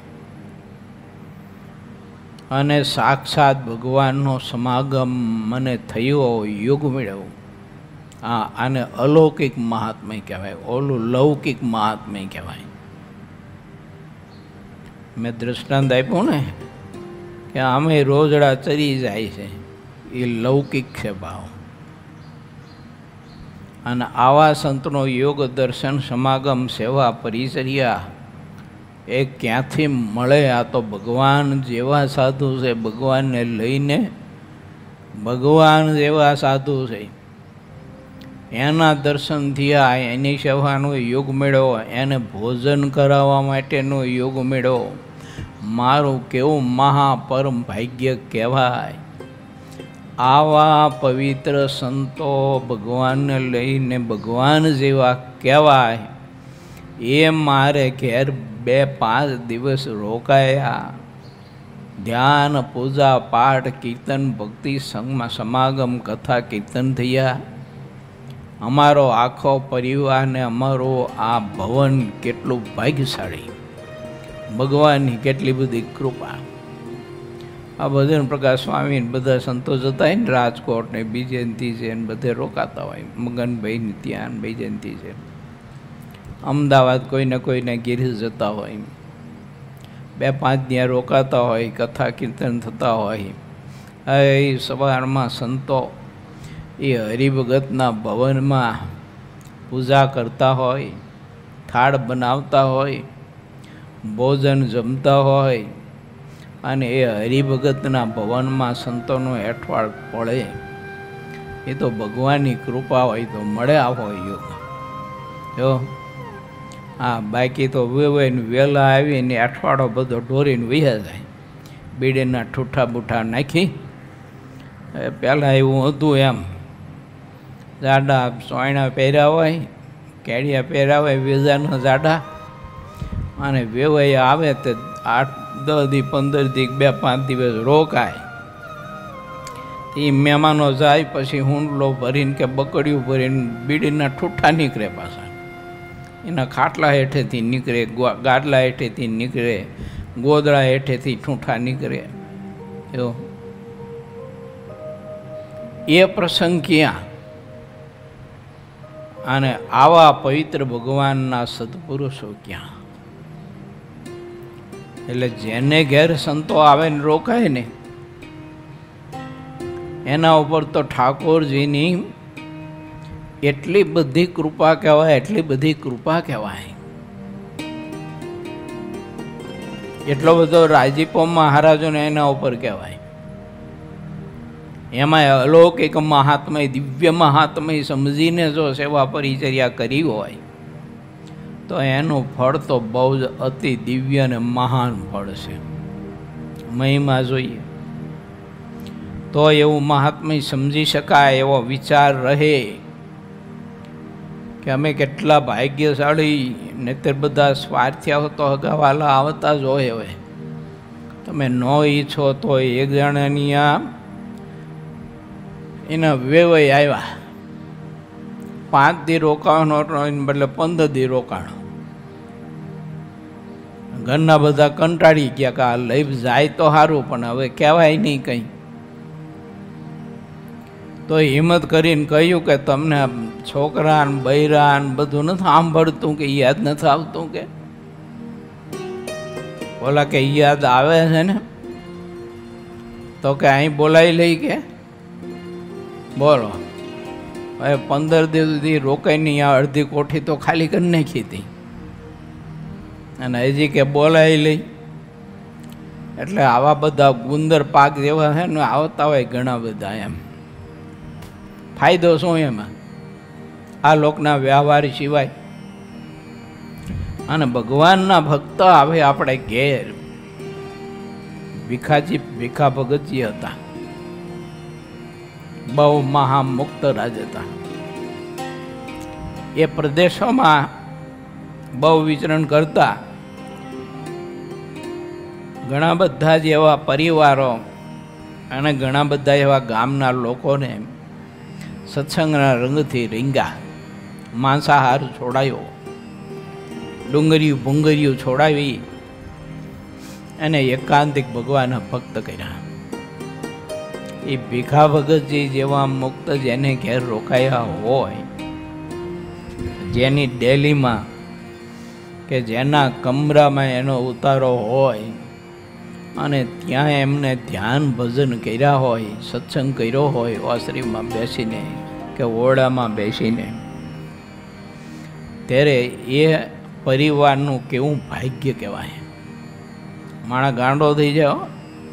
અને સાક્ષાત ભગવાનનો સમાગમ મને થયો, યોગ મળ્યો. આને અલૌકિક મહાત્મય કહેવાય, ઓલું લૌકિક મહાત્મય કહેવાય. મેં દૃષ્ટાંત આપ્યું ને કે આમે રોજડા ચરી જાય છે, એ લૌકિક છે ભાવ. અને આવા સંતનો યોગ દર્શન સમાગમ સેવા પરિચર્યા એ ક્યાંથી મળે? આ તો ભગવાન જેવા સાધુ છે, ભગવાનને લઈને ભગવાન જેવા સાધુ છે, એના દર્શન થયા, એની સેવાનો યોગ મળ્યો, એને ભોજન કરાવવા માટેનો યોગ મળ્યો. મારું કેવું મહાપરમ ભાગ્ય કહેવાય. આવા પવિત્ર સંતો ભગવાનને લઈને ભગવાન જેવા કહેવાય. એ મારે ઘેર 2-5 દિવસ રોકાયા. ધ્યાન, પૂજા, પાઠ, કીર્તન, ભક્તિ સંઘમાં સમાગમ, કથા કીર્તન થયા. અમારો આખો પરિવારને અમારું આ ભવન કેટલું ભાગ્યશાળી, ભગવાનની કેટલી બધી કૃપા. આ ભજન પ્રકાશ સ્વામી બધા સંતો જતા હોય ને રાજકોટ ને બીજયંતી છે ને બધે રોકાતા હોય. મગનભાઈની ત્યાં બીજયંતી છે. અમદાવાદ કોઈને કોઈને ગીરી જતા હોય, 2-5 ત્યાં રોકાતા હોય, કથા કીર્તન થતા હોય. એ સવારમાં સંતો એ હરિભગતના ભવનમાં પૂજા કરતા હોય, થાળ બનાવતા હોય, ભોજન જમતા હોય અને એ હરિભગતના ભવનમાં સંતોનું હેઠવાળ પડે. એ તો ભગવાનની કૃપા હોય તો મળે આવો યોગ. જો હા, બાકી તો વહેલા આવીને અઠવાડો બધો ઢોરીને વહ્યા જાય. બીડીના ઠૂઠા બૂઠા નાખી. પહેલાં એવું હતું એમ, જાડા સોયણા પહેર્યા હોય, કેડિયા પહેર્યા હોય, વેજાના જાડા, અને વેવાઈ આવે તો 8-10 દી 15 દી 2-5 દિવસ રોકાય. એ મહેમાનો જાય પછી હુંડલો ભરીને કે બકડીયું ભરીને બીડીના ઠૂઠા નીકળે પાછા. એના ખાટલા હેઠેથી નીકળે, ગાડલા હેઠેથી નીકળે, ગોદડા હેઠેથી ઠૂઠા નીકળે. એવો એ પ્રસંગ ક્યાં? અને આવા પવિત્ર ભગવાનના સત્પુરુષો ક્યાં? એટલે જેને ઘેર સંતો આવે ને રોકાય ને એના ઉપર તો ઠાકોરજીની એટલી બધી કૃપા કહેવાય, એટલી બધી કૃપા કહેવાય. એટલો બધો રાજીપો મહારાજોને એના ઉપર કહેવાય. એમાં અલૌકિક મહાત્મય, દિવ્ય મહાત્મય સમજીને જો સેવા પરિચર્યા કરી હોય તો એનું ફળ તો બહુ જ અતિ દિવ્ય અને મહાન ફળ છે. મહિમા જોઈએ તો એવું મહાત્મય સમજી શકાય, એવો વિચાર રહે કે અમે કેટલા ભાગ્યશાળી. નહીતર બધા સ્વાર્થ્યા તો હગાવાલા આવતા જ હોય. હવે તમે ન ઈચ્છો તો એક જણાની આ એના વેવાય આવ્યા, 5 દી રોકાવાનો બદલે 15 દી રોકાણો. ઘરના બધા કંટાળી ગયા કે આ લઈ જાય તો સારું, પણ હવે કહેવાય નહીં કંઈ. તો હિંમત કરીને કહ્યું કે તમને છોકરા ને બૈરા ને બધું નથી સાંભળતું કે યાદ નથી આવતું? કે બોલા કે યાદ આવે છે ને. તો કે અહીં બોલાવી લઈ. કે બોલો. હવે 15 દિવસ સુધી રોકાઈની આ અડધી કોઠી તો ખાલી કરી નાખી હતી, અને હજી કે બોલાવી લઈ. એટલે આવા બધા ગુંદર પાક જેવા છે ને આવતા હોય ઘણા બધા. એમ ફાયદો શું એમાં? આ લોકના વ્યવહાર સિવાય. અને ભગવાનના ભક્ત આવે આપણે ઘેર. ભીખા ભગતજી હતા, બહુ મહામુક્ત રાજ હતા. એ પ્રદેશોમાં બહુ વિચરણ કરતા. ઘણા બધા જ એવા પરિવારો અને ઘણા બધા એવા ગામના લોકોને સત્સંગના રંગથી રીંગા, માંસાહાર છોડાયો, ડુંગળીયું ભૂંગળીયું છોડાવી અને એકાંતિક ભગવાનના ભક્ત કર્યા. એ ભીખા ભગતજી જેવા મુક્ત જેને ઘેર રોકાયા હોય, જેની ડેલીમાં કે જેના કમરામાં એનો ઉતારો હોય અને ત્યાં એમને ધ્યાન ભજન કર્યા હોય, સત્સંગ કર્યો હોય આશ્રમમાં બેસીને કે ઓરડામાં બેસીને, ત્યારે એ પરિવારનું કેવું ભાગ્ય કહેવાય. માણસ ગાંડો થઈ જાઓ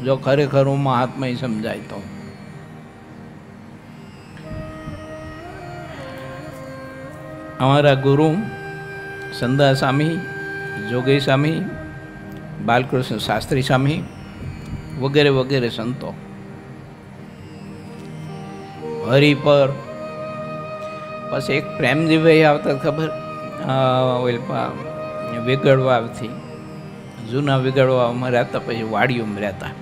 જો ખરેખર હું મહાત્મા સમજાય તો. અમારા ગુરુ સંદા સ્વામી, જોગી સ્વામી, બાલકૃષ્ણ શાસ્ત્રી સ્વામી વગેરે વગેરે સંતો હરિપર. પછી એક પ્રેમજીભાઈ આવતા ખબર, વિગડવાથી, જૂના વિગડવામાં રહેતા, પછી વાડીઓમાં રહેતા.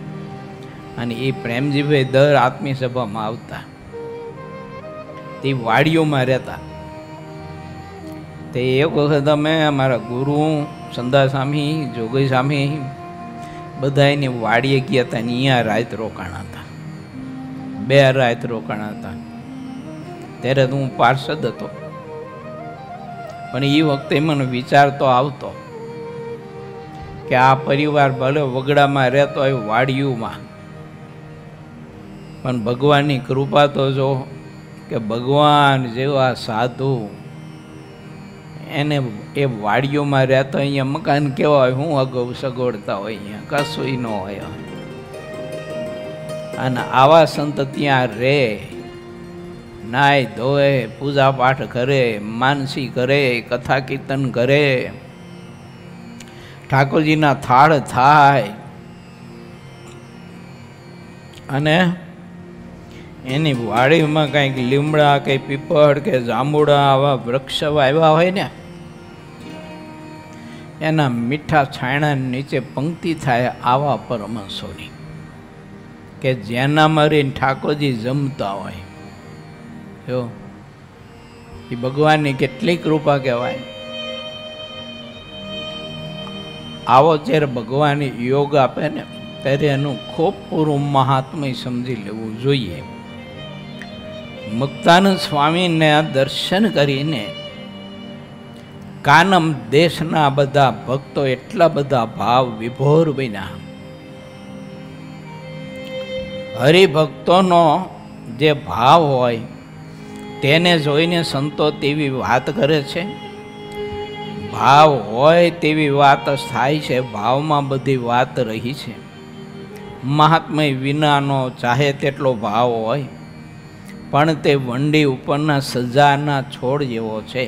અને એ પ્રેમજીભાઈ દર આત્મીય સભામાં આવતા, તે વાડીઓમાં રહેતા. તે એક વખત અમે અમારા ગુરુ સંદા સ્વામી, જોગી સ્વામી બધા એની વાડીએ ગયા હતા ને અહીંયા રાત રોકાણા હતા. 2 રાત રોકાણા હતા. ત્યારે તો હું પાર્ષદ હતો, પણ એ વખતે મને વિચાર તો આવતો કે આ પરિવાર ભલે વગડામાં રહેતો હોય વાડીઓમાં, પણ ભગવાનની કૃપા તો જો કે ભગવાન જેવા સાધુ એને એ વાડીઓમાં રહેતો. અહીંયા મકાન કેવા હોય, હું અગાઉ સગવડતા હોય, અહીંયા કશું ન હોય. અને આવા સંત ત્યાં રહે, નાય ધોય, પૂજા પાઠ કરે, માનસી કરે, કથા કીર્તન કરે, ઠાકોરજીના થાળ થાય. અને એની વાડીમાં કંઈક લીમડા કે પીપળ કે જાંબુડા આવા વૃક્ષ વાવ્યા હોય ને, એના મીઠા છાયણા નીચે પંક્તિ થાય આવા પરમહંસોની, કે જેના મરીને ઠાકોરજી જમતા હોય. જો એ ભગવાનની કેટલી કૃપા કહેવાય. આવો જ્યારે ભગવાન યોગ આપે ને ત્યારે એનું ખૂબ પૂરું મહાત્મય સમજી લેવું જોઈએ. મુક્તાનંદ સ્વામીને દર્શન કરીને કાનમ દેશના બધા ભક્તો એટલા બધા ભાવ વિભોર બન્યા. હરિભક્તોનો જે ભાવ હોય તેને જોઈને સંતો તેવી વાત કરે છે. ભાવ હોય તેવી વાત થાય છે. ભાવમાં બધી વાત રહી છે. મહાત્મય વિનાનો ચાહે તેટલો ભાવ હોય પણ તે વંડી ઉપરના સજાના છોડ જેવો છે.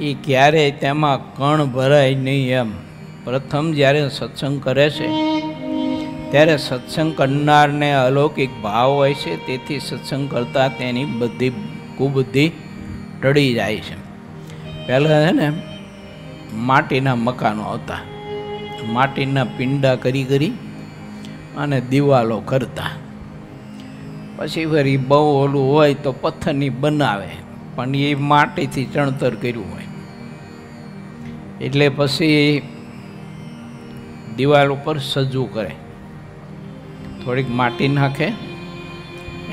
એ ક્યારેય તેમાં કણ ભરાય નહીં. એમ પ્રથમ જ્યારે સત્સંગ કરે છે ત્યારે સત્સંગ કરનારને અલૌકિક ભાવ હોય છે. તેથી સત્સંગ કરતાં તેની બધી કુબુદ્ધિ ટળી જાય છે. પહેલાં છે ને માટીના મકાનો હતા. માટીના પિંડા કરી અને દિવાલો કરતા. પછી ફરી બહુ ઓલું હોય તો પથ્થરની બનાવે, પણ એ માટીથી ચણતર કર્યું હોય એટલે પછી દિવાલ ઉપર સજ્જું કરે. થોડીક માટી નાખે,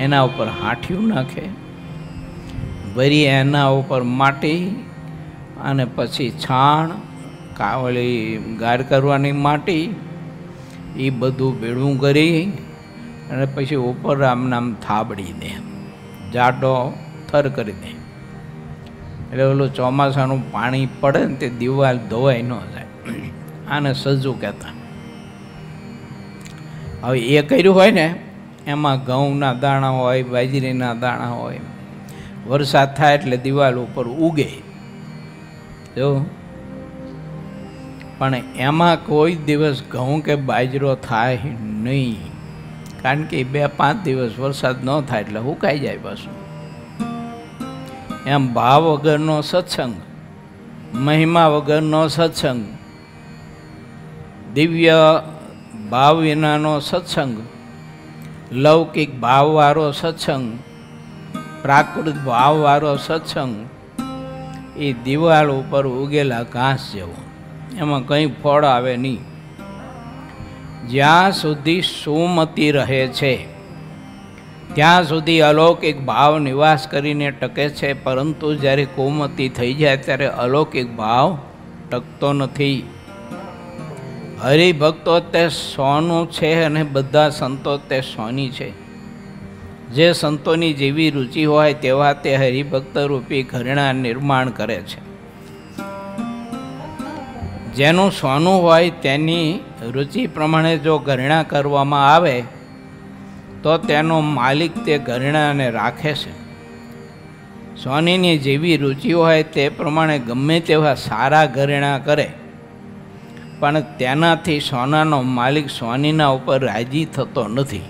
એના ઉપર હાંઠિયું નાખે, વળી એના ઉપર માટી અને પછી છાણ, કાવળી ગાર કરવાની માટી, એ બધું ભેળું કરી અને પછી ઉપર આમ થાબડી દે, જાડો થર કરી દે. એટલે ઓલું ચોમાસાનું પાણી પડે ને તે દિવાલ ધોવાઈ ન જાય. આને સજ્જું કહેતા. હવે એ કર્યું હોય ને એમાં ઘઉંના દાણા હોય, બાજરીના દાણા હોય. વરસાદ થાય એટલે દિવાલ ઉપર ઉગે જો, પણ એમાં કોઈ દિવસ ઘઉં કે બાજરો થાય નહીં. કારણ કે 2-5 દિવસ વરસાદ ન થાય એટલે સુકાઈ જાય પાછું. એમ ભાવ વગરનો સત્સંગ, મહિમા વગરનો સત્સંગ, દિવ્ય ભાવ વિનાનો સત્સંગ, લૌકિક ભાવવાળો સત્સંગ, પ્રાકૃત ભાવવાળો સત્સંગ એ દિવાલ ઉપર ઉગેલા ઘાસ જેવો. એમાં કંઈ ફળ આવે નહીં. જ્યાં સુધી સુમતિ રહે છે ત્યાં સુધી અલૌકિક ભાવ નિવાસ કરીને ટકે છે. પરંતુ જ્યારે કુમતિ થઈ જાય ત્યારે અલૌકિક ભાવ ટકતો નથી. હરિભક્તો તે સોનું છે અને બધા સંતો તે સોની છે. જે સંતોની જેવી રુચિ હોય તેવા તે હરિભક્ત રૂપી ઘરેણા નિર્માણ કરે છે. જેનું સોનું હોય તેની રુચિ પ્રમાણે જો ઘરેણા કરવામાં આવે તો તેનો માલિક તે ઘરેણાને રાખે છે. સોનીની જેવી રુચિ હોય તે પ્રમાણે ગમે તેવા સારા ઘરેણા કરે, પણ તેનાથી સોનાનો માલિક સોનીના ઉપર રાજી થતો નથી.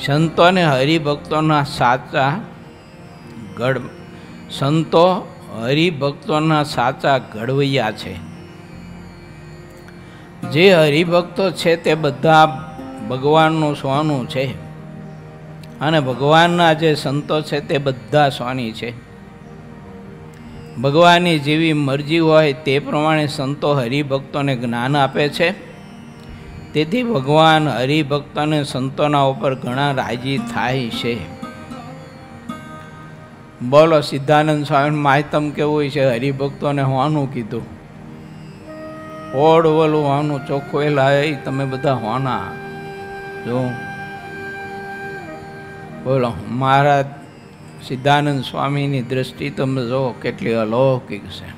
સંતો અને હરિભક્તોના સાચા ઘડવૈયા છે. જે હરિભક્તો છે તે બધા ભગવાનનું સોનું છે અને ભગવાનના જે સંતો છે તે બધા સોની છે. ભગવાનની જેવી મરજી હોય તે પ્રમાણે સંતો હરિભક્તોને જ્ઞાન આપે છે. તેથી ભગવાન હરિભક્તોને સંતોના ઉપર ઘણા રાજી થાય છે. બોલો સિદ્ધાનંદ સ્વામી માહિતમ કેવું છે? હરિભક્તોને હોનું કીધું, ઓડ ઓલું હોનું ચોખ્ખું લાય, તમે બધા હોના જો. બોલો મહારાજ સિદ્ધાનંદ સ્વામીની દ્રષ્ટિ તમે જો કેટલી અલૌકિક છે.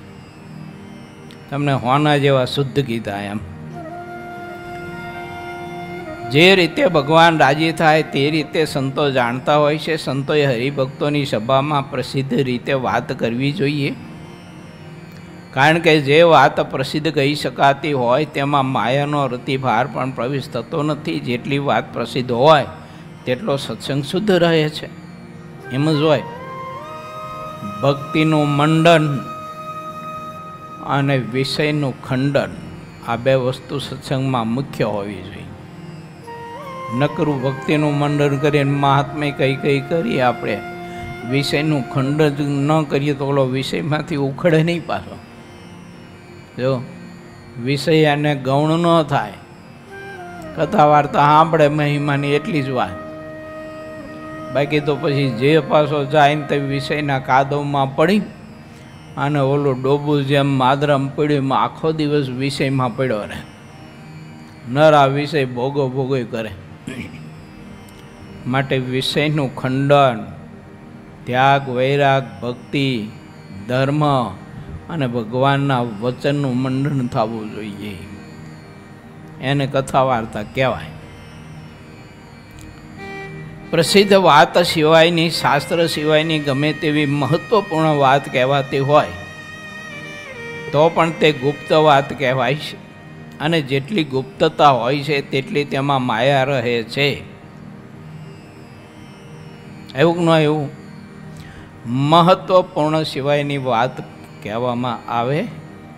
તમને હોના જેવા શુદ્ધ કીધા. એમ જે રીતે ભગવાન રાજી થાય તે રીતે સંતો જાણતા હોય છે. સંતોએ હરિભક્તોની સભામાં પ્રસિદ્ધ રીતે વાત કરવી જોઈએ. કારણ કે જે વાત પ્રસિદ્ધ કહી શકાતી હોય તેમાં માયાનો રતિભાર પણ પ્રવેશ થતો નથી. જેટલી વાત પ્રસિદ્ધ હોય તેટલો સત્સંગ શુદ્ધ રહે છે. એમ જ હોય. ભક્તિનું મંડન અને વિષયનું ખંડન, આ બે વસ્તુ સત્સંગમાં મુખ્ય હોવી જોઈએ. નકરું ભક્તિનું મંડન કરીને મહાત્મ્ય કઈ કરી આપણે વિષયનું ખંડન ન કરીએ તો ઓલો વિષયમાંથી ઉખડે નહીં પાછો. જો વિષય એને ગૌણ ન થાય. કથા વાર્તા સાંભળે મહિમાની એટલી જ વાત, બાકી તો પછી જે પાછો જાય ને તે વિષયના કાદવમાં પડી અને ઓલું ડોબું જેમ માદરામાં પડ્યું એમાં આખો દિવસ વિષયમાં પડ્યો રહે. નર આ વિષય ભોગો ભોગો કરે. માટે વિષયનું ખંડન, ત્યાગ, વૈરાગ, ભક્તિ, ધર્મ અને ભગવાનના વચનનું મંડન થવું જોઈએ. એને કથા વાર્તા કહેવાય. પ્રસિદ્ધ વાત સિવાયની, શાસ્ત્ર સિવાયની ગમે તેવી મહત્વપૂર્ણ વાત કહેવાતી હોય તો પણ તે ગુપ્ત વાત કહેવાય છે. અને જેટલી ગુપ્તતા હોય છે તેટલી તેમાં માયા રહે છે. એવું ન એવું મહત્વપૂર્ણ સિવાયની વાત કહેવામાં આવે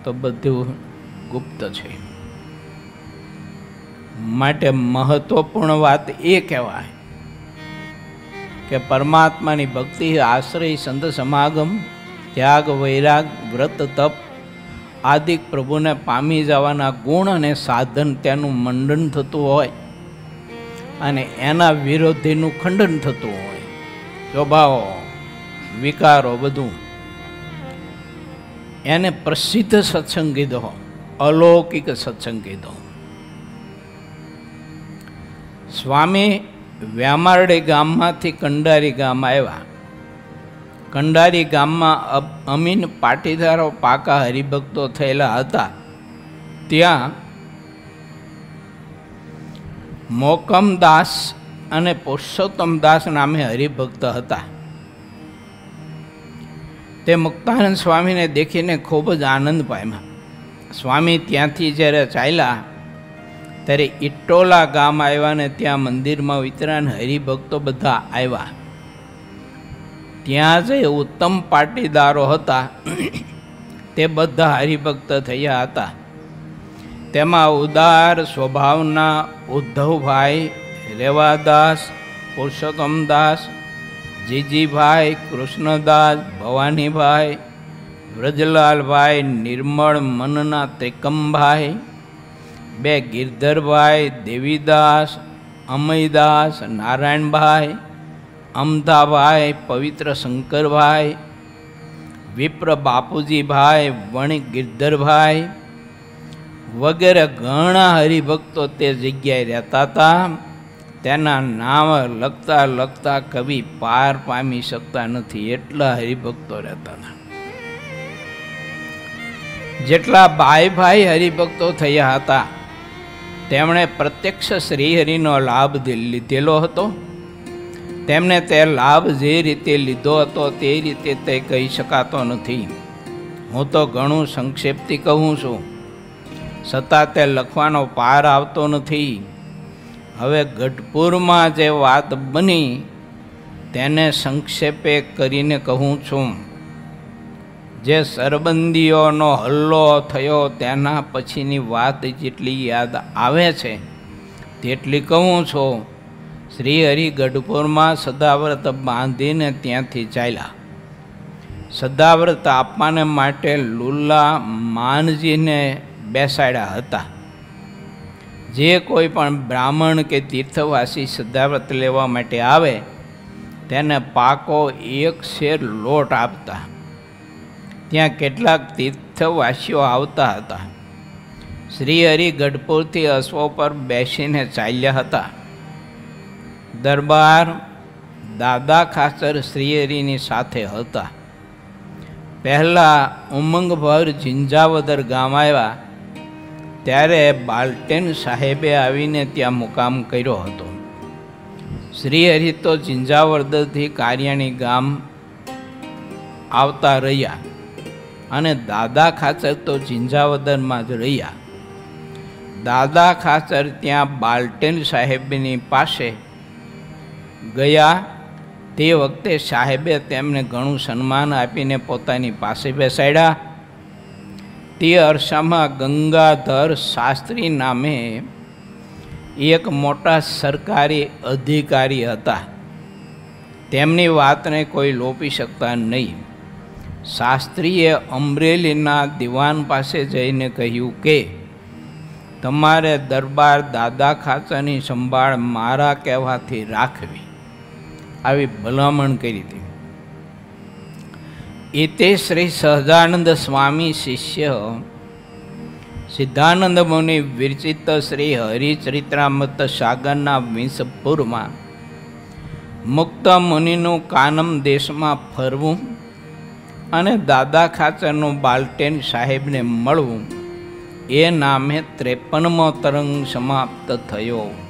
તો બધું ગુપ્ત છે. માટે મહત્વપૂર્ણ વાત એ કહેવાય કે પરમાત્માની ભક્તિ, આશ્રય, સંત સમાગમ, ત્યાગ, વૈરાગ, વ્રત, તપ આદિ પ્રભુને પામી જવાના ગુણ અને સાધન તેનું મંડન થતું હોય અને એના વિરોધીનું ખંડન થતું હોય. સ્વભાવો, વિકારો બધું, એને પ્રસિદ્ધ સત્સંગ કીધો, અલૌકિક સત્સંગ કીધો. સ્વામી વ્યામારડી ગામમાંથી કંડારી ગામ આવ્યા. કંડારી ગામમાં અમીન પાટીદારો પાકા હરિભક્તો થયેલા હતા. ત્યાં મોકમદાસ અને પુરુષોત્તમદાસ નામે હરિભક્ત હતા. તે મુક્તાનંદ સ્વામીને દેખીને ખૂબ જ આનંદ પામ્યા. સ્વામી ત્યાંથી જ્યારે ચાલ્યા ત્યારે ઇટોલા ગામ આવ્યા ને ત્યાં મંદિરમાં વિતરાન હરિભક્તો બધા આવ્યા. ત્યાં જે ઉત્તમ પાટીદારો હતા તે બધા હરિભક્ત થયા હતા. તેમાં ઉદાર સ્વભાવના ઉદ્ધવભાઈ, રેવાદાસ, પુરુષોત્તમદાસ, જીજીભાઈ, કૃષ્ણદાસ, ભવાનીભાઈ, વ્રજલાલભાઈ, નિર્મળ મનના ત્રિકમભાઈ, બે ગિરધરભાઈ, દેવીદાસ, અમયદાસ, નારાયણભાઈ, અમદાભાઈ, પવિત્ર શંકરભાઈ, વિપ્ર બાપુજીભાઈ, વણિક ગિરધરભાઈ વગેરે ઘણા હરિભક્તો તે જગ્યાએ રહેતા હતા. તેના નામ લખતા લખતા કવિ પાર પામી શકતા નથી, એટલા હરિભક્તો રહેતા હતા. જેટલા ભાઈ હરિભક્તો થયા હતા તેમણે પ્રત્યક્ષ શ્રીહરિનો લાભ લીધેલો હતો. તેમને તે લાભ જે રીતે લીધો હતો તે રીતે તે કહી શકાતો નથી. હું તો ઘણું સંક્ષેપથી કહું છું, છતાં તે લખવાનો પાર આવતો નથી. હવે ગઢપુરમાં જે વાત બની તેને સંક્ષેપે કરીને કહું છું. જે સરબંદીઓનો હલ્લો થયો તેના પછીની વાત જેટલી યાદ આવે છે તેટલી કહું છું. શ્રી હરિ ગઢપુરમાં સદાવ્રત બાંધીને ત્યાંથી ચાલ્યા. સદાવ્રત આપવાને માટે લુલા માનજીને બેસાડ્યા હતા. જે કોઈ પણ બ્રાહ્મણ કે તીર્થવાસી સદાવ્રત લેવા માટે આવે તેને પાકો 1 શેર લોટ આપતા. ત્યાં કેટલાક તીર્થવાસીઓ આવતા હતા. શ્રી હરિ ગઢપુરથી અશ્વો પર બેસીને ચાલ્યા હતા. દરબાર દાદા ખાચર શ્રીહરિની સાથે હતા. પહેલાં ઉમંગભર ઝિંઝાવદર ગામ આવ્યા ત્યારે બાલ્ટેન સાહેબે આવીને ત્યાં મુકામ કર્યો હતો. શ્રીહરિ તો ઝિંઝાવદરથી કારિયાણી ગામ આવતા રહ્યા અને દાદા ખાચર તો ઝિંઝાવદરમાં જ રહ્યા. દાદા ખાચર ત્યાં બાલ્ટેન સાહેબની પાસે ગયા. તે વખતે સાહેબે તેમને ઘણું સન્માન આપીને પોતાની પાસે બેસાડ્યા. તે અરસામાં ગંગાધર શાસ્ત્રી નામે એક મોટા સરકારી અધિકારી હતા. તેમની વાતને કોઈ લોપી શકતા નહીં. શાસ્ત્રીએ અમરેલીના દિવાન પાસે જઈને કહ્યું કે તમારે દરબાર દાદા ખાચરની સંભાળ મારા કહેવાથી રાખવી, આવી ભલામણ કરી હતી. એતે શ્રી સહજાનંદ સ્વામી શિષ્ય સિદ્ધાનંદ મુનિ વિરચિત શ્રી હરિચરિત્રામૃત સાગરના વિંશપુરમાં મુક્ત મુનિનું કાનમ દેશમાં ફરવું અને દાદા ખાચરનું બાલટેન સાહેબને મળવું એ નામે 53મો તરંગ સમાપ્ત થયો.